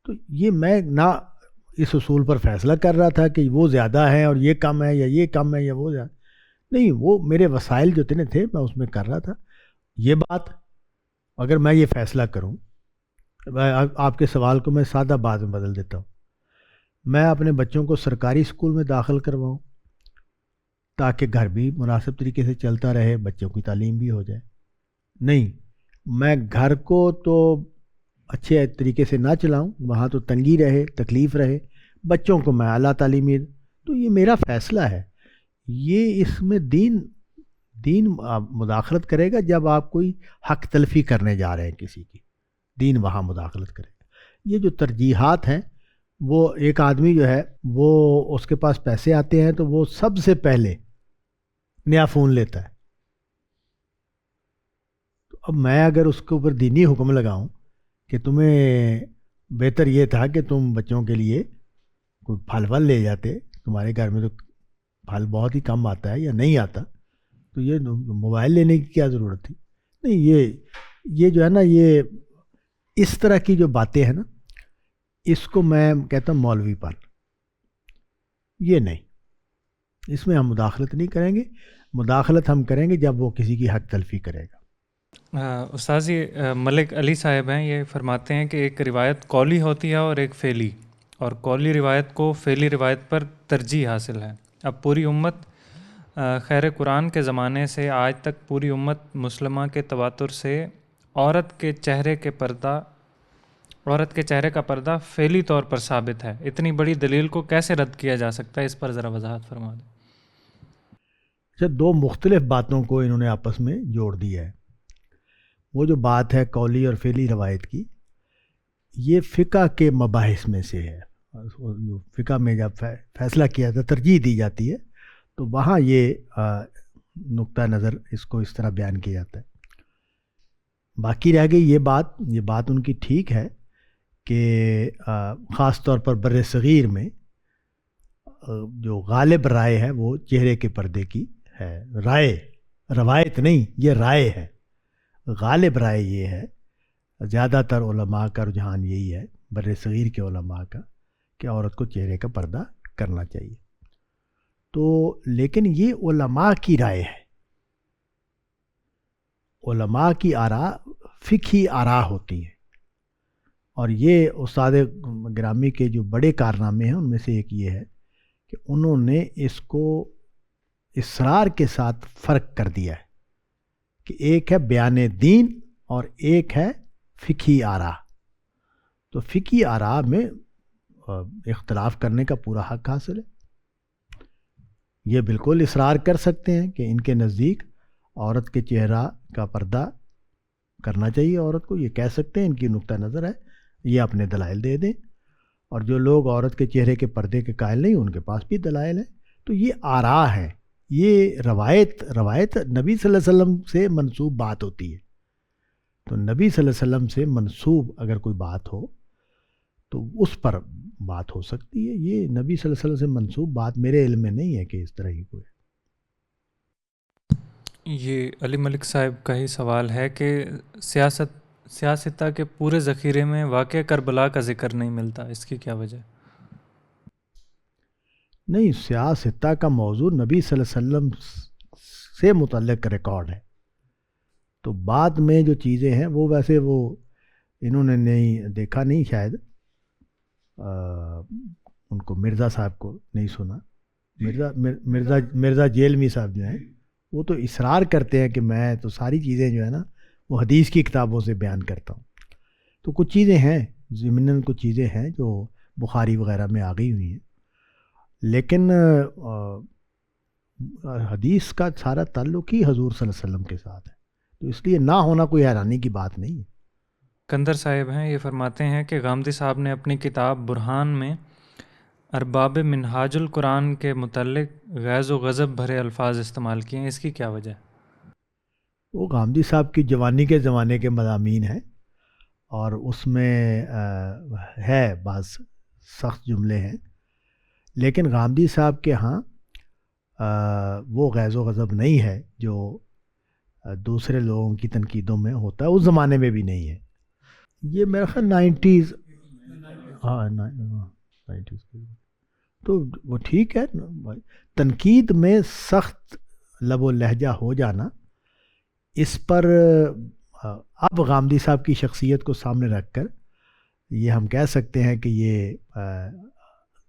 تو یہ میں نہ اس اصول پر فیصلہ کر رہا تھا کہ وہ زیادہ ہیں اور یہ کم ہے، یا یہ کم ہے یا وہ زیادہ، نہیں، وہ میرے وسائل جو تھے میں اس میں کر رہا تھا یہ بات. اگر میں یہ فیصلہ کروں، آپ کے سوال کو میں سادہ بات میں بدل دیتا ہوں، میں اپنے بچوں کو سرکاری اسکول میں داخل کرواؤں تاکہ گھر بھی مناسب طریقے سے چلتا رہے، بچوں کی تعلیم بھی ہو جائے؟ نہیں، میں گھر کو تو اچھے طریقے سے نہ چلاؤں، وہاں تو تنگی رہے، تکلیف رہے، بچوں کو میں اعلیٰ تعلیمی، تو یہ میرا فیصلہ ہے۔ یہ اس میں دین مداخلت کرے گا جب آپ کوئی حق تلفی کرنے جا رہے ہیں کسی کی، دین وہاں مداخلت کرے گا۔ یہ جو ترجیحات ہیں، وہ ایک آدمی جو ہے وہ اس کے پاس پیسے آتے ہیں تو وہ سب سے پہلے نیا فون لیتا ہے، تو اب میں اگر اس کے اوپر دینی حکم لگاؤں کہ تمہیں بہتر یہ تھا کہ تم بچوں کے لیے کوئی پھل ول لے جاتے، تمہارے گھر میں تو پھل بہت ہی کم آتا ہے یا نہیں آتا، تو یہ موبائل لینے کی کیا ضرورت تھی؟ نہیں، یہ جو ہے نا، یہ اس طرح کی جو باتیں ہیں نا، اس کو میں کہتا ہوں مولوی پن۔ یہ نہیں، اس میں ہم مداخلت نہیں کریں گے، مداخلت ہم کریں گے جب وہ کسی کی حق تلفی کرے گا۔ استاذ یہ ملک علی صاحب ہیں، یہ فرماتے ہیں کہ ایک روایت قولی ہوتی ہے اور ایک فعلی، اور قولی روایت کو فعلی روایت پر ترجیح حاصل ہے۔ اب پوری امت خیر قرآن کے زمانے سے آج تک پوری امت مسلمہ کے تواتر سے عورت کے چہرے کا پردہ فعلی طور پر ثابت ہے، اتنی بڑی دلیل کو کیسے رد کیا جا سکتا ہے؟ اس پر ذرا وضاحت فرما دیں۔ اچھا، دو مختلف باتوں کو انہوں نے آپس میں جوڑ دیا ہے۔ وہ جو بات ہے قولی اور فعلی روایت کی، یہ فقہ کے مباحث میں سے ہے۔ فقہ میں جب فیصلہ کیا جاتا، ترجیح دی جاتی ہے، تو وہاں یہ نقطہ نظر اس کو اس طرح بیان کیا جاتا ہے۔ باقی رہ گئی یہ بات ان کی ٹھیک ہے کہ خاص طور پر بر صغیر میں جو غالب رائے ہے وہ چہرے کے پردے کی ہے، رائے، روایت نہیں، یہ رائے ہے، غالب رائے یہ ہے، زیادہ تر علماء کا رجحان یہی ہے، بر صغیر کے علماء کا، کہ عورت کو چہرے کا پردہ کرنا چاہیے۔ تو لیکن یہ علماء کی رائے ہے، علماء کی آراء فقہی آراء ہوتی ہیں، اور یہ استاد گرامی کے جو بڑے کارنامے ہیں ان میں سے ایک یہ ہے کہ انہوں نے اس کو اصرار کے ساتھ فرق کر دیا ہے کہ ایک ہے بیان دین اور ایک ہے فقہی آراء۔ تو فقہی آراء میں اختلاف کرنے کا پورا حق حاصل ہے، یہ بالکل اصرار کر سکتے ہیں کہ ان کے نزدیک عورت کے چہرہ کا پردہ کرنا چاہیے عورت کو، یہ کہہ سکتے ہیں، ان کی نقطہ نظر ہے، یہ اپنے دلائل دے دیں، اور جو لوگ عورت کے چہرے کے پردے کے قائل نہیں ان کے پاس بھی دلائل ہیں۔ تو یہ آراء ہے، یہ روایت نبی صلی اللہ علیہ وسلم سے منسوب بات ہوتی ہے، تو نبی صلی اللہ علیہ وسلم سے منسوب اگر کوئی بات ہو تو اس پر بات ہو سکتی ہے۔ یہ نبی صلی اللہ علیہ وسلم سے منسوب بات میرے علم میں نہیں ہے کہ اس طرح کی کوئی۔ یہ علی ملک صاحب کا ہی سوال ہے کہ سیاستہ کے پورے ذخیرے میں واقع کربلا کا ذکر نہیں ملتا، اس کی کیا وجہ؟ نہیں، سیاستہ کا موضوع نبی صلی اللہ علیہ وسلم سے متعلق ریکارڈ ہے، تو بعد میں جو چیزیں ہیں وہ ویسے وہ انہوں نے نہیں دیکھا، نہیں شاید ان کو مرزا صاحب کو نہیں سنا، مرزا جیلمی صاحب جو ہیں وہ تو اصرار کرتے ہیں کہ میں تو ساری چیزیں جو ہے نا وہ حدیث کی کتابوں سے بیان کرتا ہوں، تو کچھ چیزیں ہیں ضمناً، کچھ چیزیں ہیں جو بخاری وغیرہ میں آ گئی ہوئی ہیں، لیکن حدیث کا سارا تعلق ہی حضور صلی اللہ علیہ وسلم کے ساتھ ہے، تو اس لیے نہ ہونا کوئی حیرانی کی بات نہیں ہے۔ کندر صاحب ہیں، یہ فرماتے ہیں کہ غامدی صاحب نے اپنی کتاب برہان میں ارباب منہاج القرآن کے متعلق غیظ و غضب بھرے الفاظ استعمال کیے ہیں، اس کی کیا وجہ؟ وہ غامدی صاحب کی جوانی کے زمانے کے مضامین ہیں، اور اس میں ہے بعض سخت جملے ہیں، لیکن غامدی صاحب کے ہاں وہ غیظ و غضب نہیں ہے جو دوسرے لوگوں کی تنقیدوں میں ہوتا ہے، اس زمانے میں بھی نہیں ہے۔ یہ میرا خیال 90s، ہاں 90s، تو وہ ٹھیک ہے، تنقید میں سخت لب و لہجہ ہو جانا، اس پر اب غامدی صاحب کی شخصیت کو سامنے رکھ کر یہ ہم کہہ سکتے ہیں کہ یہ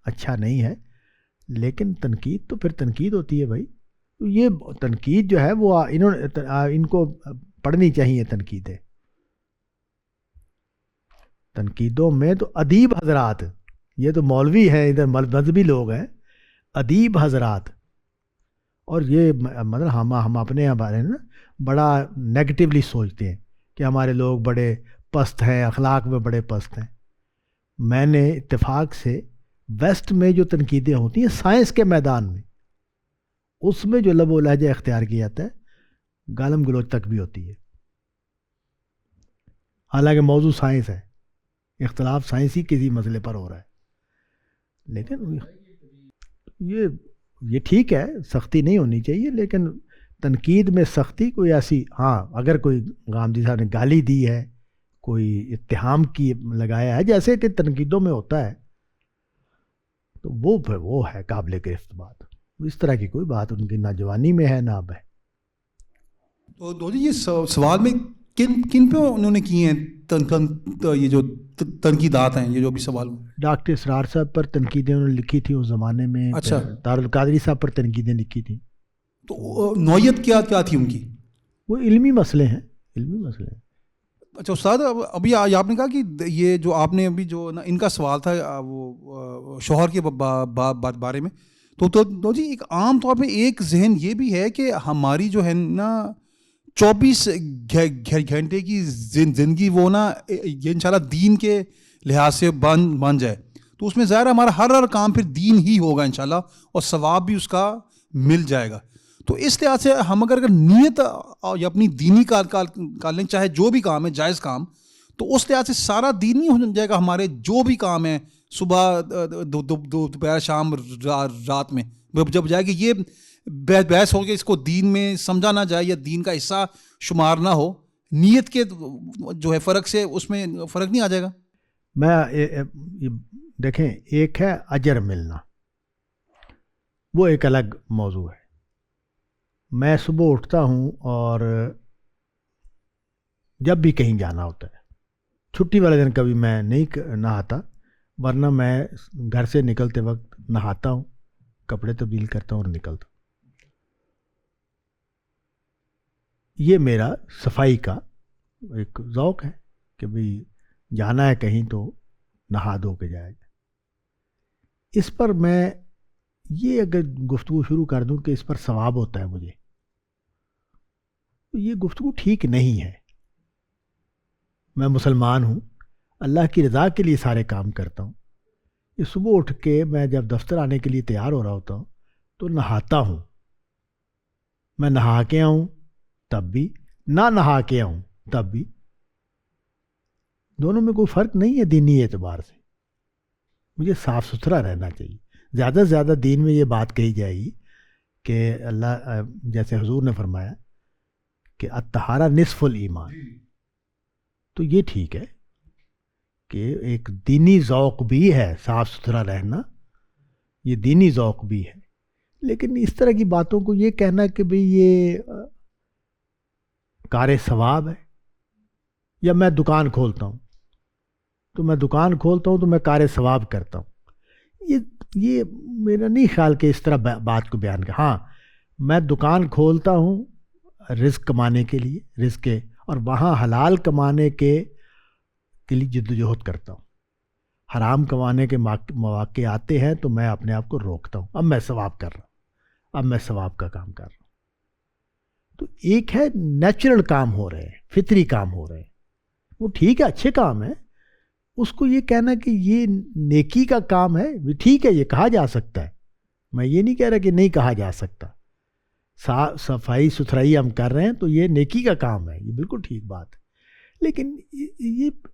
اچھا نہیں ہے، لیکن تنقید تو پھر تنقید ہوتی ہے بھائی. یہ تنقید جو ہے وہ ان کو پڑھنی چاہیے تنقیدیں. تنقیدوں میں تو ادیب حضرات، یہ تو مولوی ہیں ادھر مذہبی لوگ ہیں، ادیب حضرات، اور یہ مطلب ہم اپنے بارے میں بڑا نیگیٹیولی سوچتے ہیں کہ ہمارے لوگ بڑے پست ہیں، اخلاق میں بڑے پست ہیں. میں نے اتفاق سے ویسٹ میں جو تنقیدیں ہوتی ہیں سائنس کے میدان میں، اس میں جو لب و لہجہ اختیار کیا جاتا ہے گالم گلوچ تک بھی ہوتی ہے، حالانکہ موضوع سائنس ہے، اختلاف سائنسی کسی مسئلے پر ہو رہا ہے. لیکن یہ ٹھیک ہے، سختی نہیں ہونی چاہیے، لیکن تنقید میں سختی کوئی ایسی، ہاں اگر کوئی غامدی صاحب نے گالی دی ہے، کوئی اتہام کی لگایا ہے جیسے کہ تنقیدوں میں ہوتا ہے، تو وہ ہے قابل گرفت بات. اس طرح کی کوئی بات ان کی نہ جوانی میں ہے نہ اب ہے. تو دو جی یہ سوال میں کن پہ انہوں نے کی ہیں یہ جو تنقیدات ہیں، یہ جو بھی سوال؟ ڈاکٹر اسرار صاحب پر تنقیدیں انہوں نے لکھی تھی اس زمانے میں. اچھا. دارالقادری صاحب پر تنقیدیں لکھی تھیں. تو نوعیت کیا تھی ان کی؟ وہ علمی مسئلے ہیں، علمی مسئلے ہیں. اچھا استاد، ابھی آپ نے کہا کہ یہ جو آپ نے ابھی جو نا ان کا سوال تھا وہ شوہر کے بارے میں، تو جی ایک عام طور پہ ایک ذہن یہ بھی ہے کہ ہماری جو ہے نا 24 گھنٹے کی زندگی وہ نا یہ انشاءاللہ دین کے لحاظ سے بن جائے، تو اس میں ظاہر ہمارا ہر کام پھر دین ہی ہوگا انشاءاللہ، اور ثواب بھی اس کا مل جائے گا. تو اس لحاظ سے ہم اگر نیت یا اپنی دینی کر لیں، چاہے جو بھی کام ہے جائز کام، تو اس لحاظ سے سارا دینی ہو جائے گا. ہمارے جو بھی کام ہیں صبح دوپہر شام رات میں، جب جائے کہ یہ بحث ہو کہ اس کو دین میں سمجھا نہ جائے یا دین کا حصہ شمار نہ ہو، نیت کے جو ہے فرق سے اس میں فرق نہیں آ جائے گا؟ دیکھیں، ایک ہے اجر ملنا، وہ ایک الگ موضوع ہے. میں صبح اٹھتا ہوں اور جب بھی کہیں جانا ہوتا ہے، چھٹی والے دن کبھی میں نہیں نہاتا، ورنہ میں گھر سے نکلتے وقت نہاتا ہوں، کپڑے تبدیل کرتا ہوں اور نکلتا ہوں. یہ میرا صفائی کا ایک ذوق ہے کہ بھئی جانا ہے کہیں تو نہا دھو کے جائے. اس پر میں یہ اگر گفتگو شروع کر دوں کہ اس پر ثواب ہوتا ہے مجھے، تو یہ گفتگو ٹھیک نہیں ہے. میں مسلمان ہوں، اللہ کی رضا کے لیے سارے کام کرتا ہوں. یہ صبح اٹھ کے میں جب دفتر آنے کے لیے تیار ہو رہا ہوتا ہوں تو نہاتا ہوں. میں نہا کے آؤں تب بھی، نہ نہا کے آؤں تب بھی، دونوں میں کوئی فرق نہیں ہے دینی اعتبار سے. مجھے صاف ستھرا رہنا چاہیے. زیادہ سے زیادہ دین میں یہ بات کہی جائے گی کہ اللہ جیسے حضور نے فرمایا کہ الطہارہ نصف الایمان، تو یہ ٹھیک ہے کہ ایک دینی ذوق بھی ہے صاف ستھرا رہنا، یہ دینی ذوق بھی ہے. لیکن اس طرح کی باتوں کو یہ کہنا کہ بھئی یہ کار ثواب ہے، یا میں دکان کھولتا ہوں تو میں کار ثواب کرتا ہوں، یہ میرا نہیں خیال کہ اس طرح بات کو بیان کر. ہاں میں دکان کھولتا ہوں رزق کمانے کے لیے، رزق کے، اور وہاں حلال کمانے کے لیے جد و جہد کرتا ہوں. حرام کمانے کے مواقع آتے ہیں تو میں اپنے آپ کو روکتا ہوں. اب میں ثواب کر رہا ہوں، اب میں ثواب کا کام کر رہا ہوں. تو ایک ہے نیچرل کام ہو رہے ہیں، فطری کام ہو رہے ہیں، وہ ٹھیک ہے، اچھے کام ہے. اس کو یہ کہنا کہ یہ نیکی کا کام ہے، ٹھیک ہے، یہ کہا جا سکتا ہے. میں یہ نہیں کہہ رہا کہ نہیں کہا جا سکتا. صفائی ستھرائی ہم کر رہے ہیں تو یہ نیکی کا کام ہے، یہ بالکل ٹھیک بات ہے. لیکن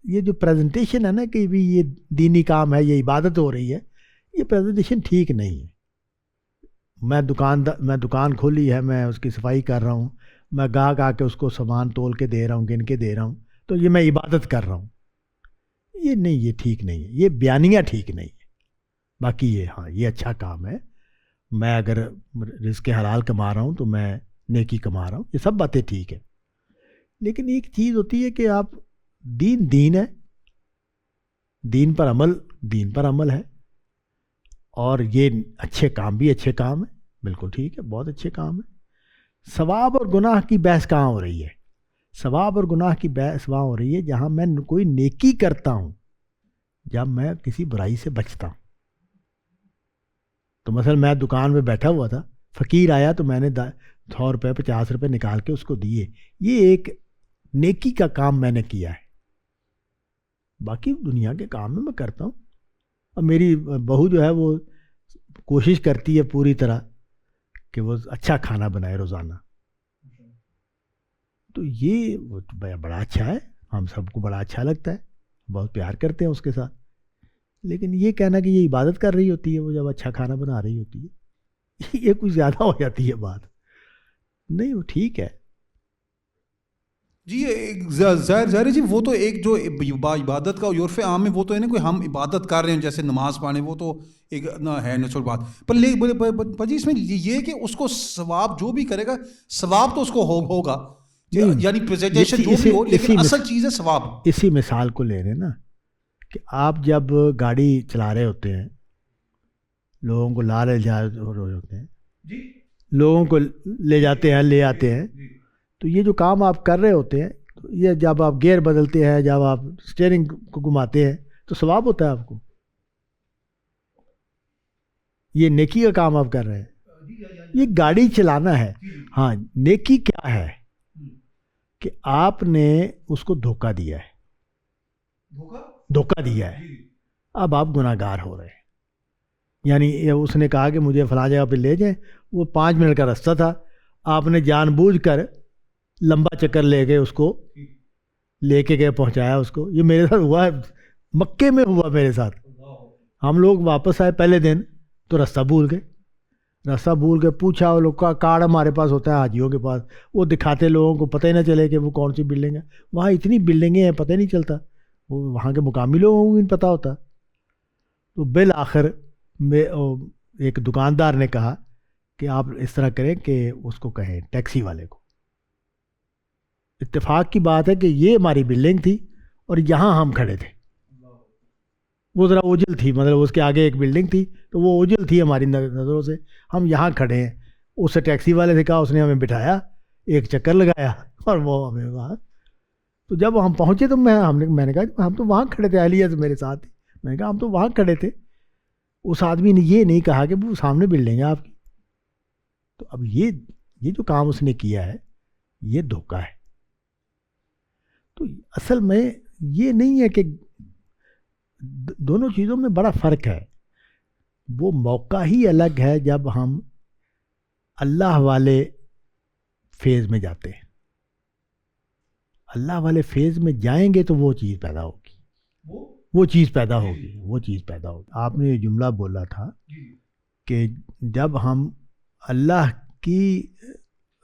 یہ جو پریزنٹیشن ہے نا کہ بھی یہ دینی کام ہے، یہ عبادت ہو رہی ہے، یہ پریزنٹیشن ٹھیک نہیں ہے. میں دکان کھولی ہے، میں اس کی صفائی کر رہا ہوں، میں گاہک آ کے اس کو سامان تول کے دے رہا ہوں، گن کے دے رہا ہوں، تو یہ میں عبادت کر رہا ہوں. یہ نہیں، یہ ٹھیک نہیں ہے، یہ بیانیہ ٹھیک نہیں ہے. باقی یہ ہاں یہ اچھا کام ہے. میں اگر رزق حلال کما رہا ہوں تو میں نیکی کما رہا ہوں، یہ سب باتیں ٹھیک ہے. لیکن ایک چیز ہوتی ہے کہ آپ دین ہے، دین پر عمل ہے، اور یہ اچھے کام بھی اچھے کام ہیں، بالکل ٹھیک ہے، بہت اچھے کام ہیں۔ ثواب اور گناہ کی بحث کہاں ہو رہی ہے؟ ثواب اور گناہ کی بحث وہاں ہو رہی ہے جہاں میں کوئی نیکی کرتا ہوں، جب میں کسی برائی سے بچتا ہوں۔ تو مثلا میں دکان میں بیٹھا ہوا تھا، فقیر آیا تو میں نے 100 روپے 50 روپے نکال کے اس کو دیے، یہ ایک نیکی کا کام میں نے کیا ہے۔ باقی دنیا کے کام میں کرتا ہوں، اور میری بہو جو ہے وہ کوشش کرتی ہے پوری طرح کہ وہ اچھا کھانا بنائے روزانہ، تو یہ بڑا اچھا ہے، ہم سب کو بڑا اچھا لگتا ہے، بہت پیار کرتے ہیں اس کے ساتھ۔ لیکن یہ کہنا کہ یہ عبادت کر رہی ہوتی ہے وہ جب اچھا کھانا بنا رہی ہوتی ہے، یہ کچھ زیادہ ہو جاتی ہے بات، نہیں وہ ٹھیک ہے۔ جی ظاہر جی، وہ تو ایک جو عبادت کا عرف عام ہے وہ تو ہے نا، کوئی ہم عبادت کر رہے ہیں جیسے نماز پڑھیں، وہ تو ایک نہ ہے نیچرل بات، پر جی اس میں یہ کہ اس کو ثواب جو بھی کرے گا ثواب تو اس کو ہوگا، یعنی پریزنٹیشن جو بھی ہو، لیکن اصل چیز ہے ثواب۔ اسی مثال کو لے رہے ہیں نا کہ آپ جب گاڑی چلا رہے ہوتے ہیں، لوگوں کو لے جا رہے ہوتے ہیں، لوگوں کو لے جاتے ہیں لے آتے ہیں، تو یہ جو کام آپ کر رہے ہوتے ہیں، یہ جب آپ گیئر بدلتے ہیں، جب آپ اسٹیئرنگ کو گھماتے ہیں، تو ثواب ہوتا ہے آپ کو، یہ نیکی کا کام آپ کر رہے ہیں، یہ گاڑی چلانا ہے۔ ہاں، نیکی کیا ہے کہ آپ نے اس کو دھوکہ دیا ہے، اب آپ گناہ گار ہو رہے ہیں۔ یعنی اس نے کہا کہ مجھے فلاں جگہ پہ لے جائیں، وہ 5 منٹ کا رستہ تھا، آپ نے جان بوجھ کر لمبا چکر لے کے اس کو لے کے گئے، پہنچایا اس کو۔ یہ میرے ساتھ ہوا ہے، مکے میں ہوا میرے ساتھ۔ ہم لوگ واپس آئے پہلے دن تو رستہ بھول کے پوچھا، وہ لوگ کا کارڈ ہمارے پاس ہوتا ہے حاجیوں کے پاس، وہ دکھاتے لوگوں کو، پتہ ہی نہ چلے کہ وہ کون سی بلڈنگ ہے، وہاں اتنی بلڈنگیں ہیں پتہ ہی نہیں چلتا، وہ وہاں کے مقامی لوگوں کو بھی نہیں پتہ ہوتا۔ تو بالآخر میں ایک دکاندار نے کہا کہ آپ اس طرح کریں کہ اس کو کہیں ٹیکسی والے کو۔ اتفاق کی بات ہے کہ یہ ہماری بلڈنگ تھی اور یہاں ہم کھڑے تھے، وہ ذرا اوجل تھی، مطلب اس کے آگے ایک بلڈنگ تھی تو وہ اوجل تھی ہماری نظروں سے، ہم یہاں کھڑے ہیں۔ اس سے ٹیکسی والے سے کہا، اس نے ہمیں بٹھایا، ایک چکر لگایا اور وہ ہمیں وہاں۔ تو جب ہم پہنچے تو میں نے کہا ہم تو وہاں کھڑے تھے، اہلیہ سے میرے ساتھ تھی، میں نے کہا ہم تو وہاں کھڑے تھے۔ اس آدمی نے یہ نہیں کہا کہ وہ سامنے بلڈنگ ہے آپ کی۔ تو اب یہ جو کام اس نے کیا ہے یہ دھوکہ ہے۔ تو اصل میں یہ نہیں ہے کہ دونوں چیزوں میں بڑا فرق ہے، وہ موقع ہی الگ ہے جب ہم اللہ والے فیز میں جاتے ہیں، اللہ والے فیز میں جائیں گے تو وہ چیز پیدا ہوگی، وہ چیز پیدا ہوگی۔ آپ نے یہ جملہ بولا تھا کہ جب ہم اللہ کی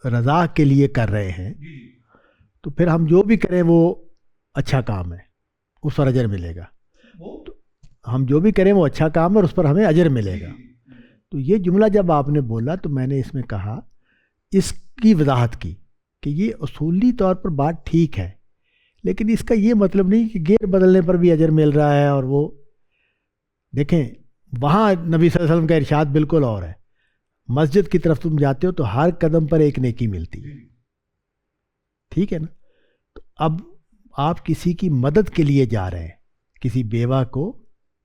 رضا کے لیے کر رہے ہیں تو پھر ہم جو بھی کریں وہ اچھا کام ہے، اس پر اجر ملے گا۔ ہم جو بھی کریں وہ اچھا کام ہے اور اس پر ہمیں اجر ملے گا۔ تو یہ جملہ جب آپ نے بولا تو میں نے اس میں کہا، اس کی وضاحت کی کہ یہ اصولی طور پر بات ٹھیک ہے، لیکن اس کا یہ مطلب نہیں کہ گیئر بدلنے پر بھی اجر مل رہا ہے۔ اور وہ دیکھیں وہاں نبی صلی اللہ علیہ وسلم کا ارشاد بالکل اور ہے، مسجد کی طرف تم جاتے ہو تو ہر قدم پر ایک نیکی ملتی ہے، ٹھیک ہے نا؟ تو اب آپ کسی کی مدد کے لیے جا رہے ہیں، کسی بیوہ کو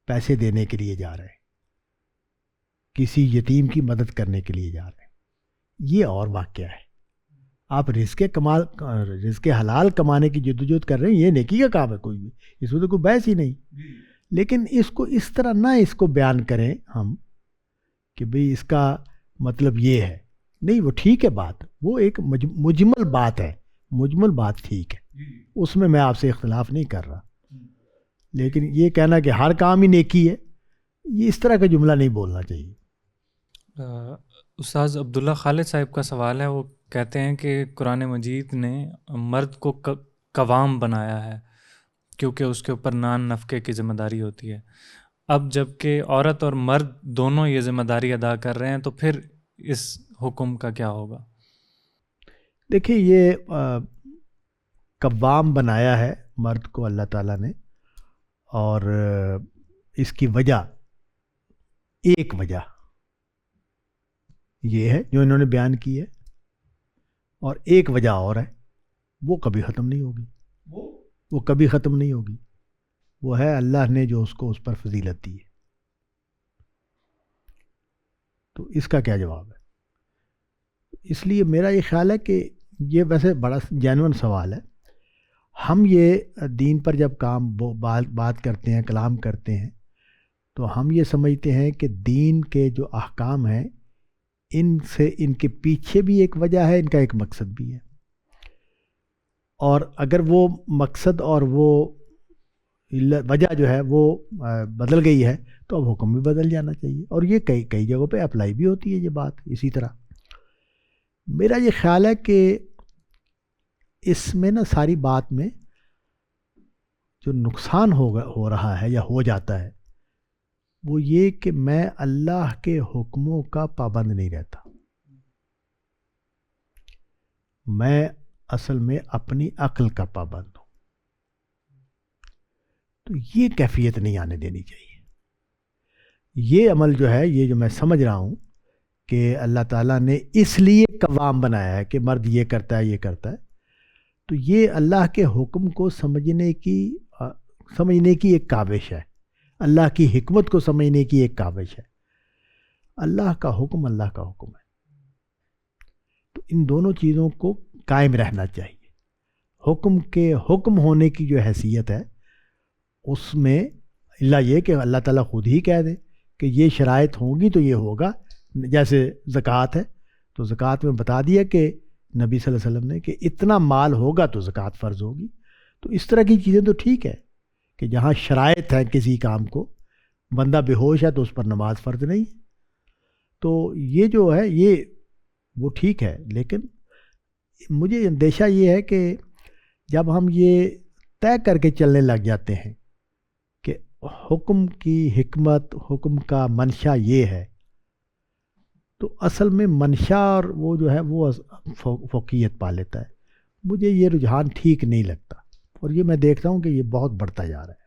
پیسے دینے کے لیے جا رہے ہیں، کسی یتیم کی مدد کرنے کے لیے جا رہے ہیں، یہ اور واقعہ ہے۔ آپ رزق حلال کمانے کی جدوجہد کر رہے ہیں، یہ نیکی کا کام ہے، کوئی بھی اس میں تو کوئی بحث ہی نہیں۔ لیکن اس کو اس طرح نہ اس کو بیان کریں ہم کہ بھئی اس کا مطلب یہ ہے، نہیں، وہ ٹھیک ہے بات، وہ ایک مجمل بات ہے، مجمل بات ٹھیک ہے، اس میں آپ سے اختلاف نہیں کر رہا۔ لیکن یہ کہنا کہ ہر کام ہی نیکی ہے، یہ اس طرح کا جملہ نہیں بولنا چاہیے۔ استاذ عبداللہ خالد صاحب کا سوال ہے، وہ کہتے ہیں کہ قرآن مجید نے مرد کو قوام بنایا ہے کیونکہ اس کے اوپر نان نفقے کی ذمہ داری ہوتی ہے، اب جب کہ عورت اور مرد دونوں یہ ذمہ داری ادا کر رہے ہیں تو پھر اس حکم کا کیا ہوگا؟ دیکھیں، یہ قوام بنایا ہے مرد کو اللہ تعالیٰ نے، اور اس کی وجہ، ایک وجہ یہ ہے جو انہوں نے بیان کی ہے، اور ایک وجہ اور ہے، وہ کبھی ختم نہیں ہوگی، وہ کبھی ختم نہیں ہوگی، وہ ہے اللہ نے جو اس کو اس پر فضیلت دی ہے۔ تو اس کا کیا جواب ہے؟ اس لیے میرا یہ خیال ہے کہ یہ ویسے بڑا جینون سوال ہے۔ ہم یہ دین پر جب بات کرتے ہیں، کلام کرتے ہیں، تو ہم یہ سمجھتے ہیں کہ دین کے جو احکام ہیں ان کے پیچھے بھی ایک وجہ ہے، ان کا ایک مقصد بھی ہے، اور اگر وہ مقصد اور وہ وجہ جو ہے وہ بدل گئی ہے تو اب حکم بھی بدل جانا چاہیے، اور یہ کئی جگہوں پہ اپلائی بھی ہوتی ہے یہ بات۔ اسی طرح میرا یہ خیال ہے کہ اس میں نا ساری بات میں جو نقصان ہو رہا ہے یا ہو جاتا ہے وہ یہ کہ میں اللہ کے حکموں کا پابند نہیں رہتا، میں اصل میں اپنی عقل کا پابند ہوں۔ تو یہ کیفیت نہیں آنے دینی چاہیے۔ یہ عمل جو ہے، یہ جو میں سمجھ رہا ہوں کہ اللہ تعالیٰ نے اس لیے قوام بنایا ہے کہ مرد یہ کرتا ہے یہ کرتا ہے، تو یہ اللہ کے حکم کو سمجھنے کی ایک کاوش ہے، اللہ کی حکمت کو سمجھنے کی ایک کاوش ہے۔ اللہ کا حکم اللہ کا حکم ہے، تو ان دونوں چیزوں کو قائم رہنا چاہیے۔ حکم کے حکم ہونے کی جو حیثیت ہے اس میں اللہ یہ کہ اللہ تعالیٰ خود ہی کہہ دے کہ یہ شرائط ہوں گی تو یہ ہوگا، جیسے زکوٰۃ ہے تو زکوٰۃ میں بتا دیا کہ نبی صلی اللہ علیہ وسلم نے کہ اتنا مال ہوگا تو زکوٰۃ فرض ہوگی۔ تو اس طرح کی چیزیں تو ٹھیک ہے کہ جہاں شرائط ہیں کسی کام کو، بندہ بے ہوش ہے تو اس پر نماز فرض نہیں، تو یہ جو ہے یہ وہ ٹھیک ہے۔ لیکن مجھے اندیشہ یہ ہے کہ جب ہم یہ طے کر کے چلنے لگ جاتے ہیں کہ حکم کی حکمت، حکم کا منشا یہ ہے، تو اصل میں منشا اور وہ جو ہے وہ فوقیت پا لیتا ہے۔ مجھے یہ رجحان ٹھیک نہیں لگتا، اور یہ میں دیکھتا ہوں کہ یہ بہت بڑھتا جا رہا ہے۔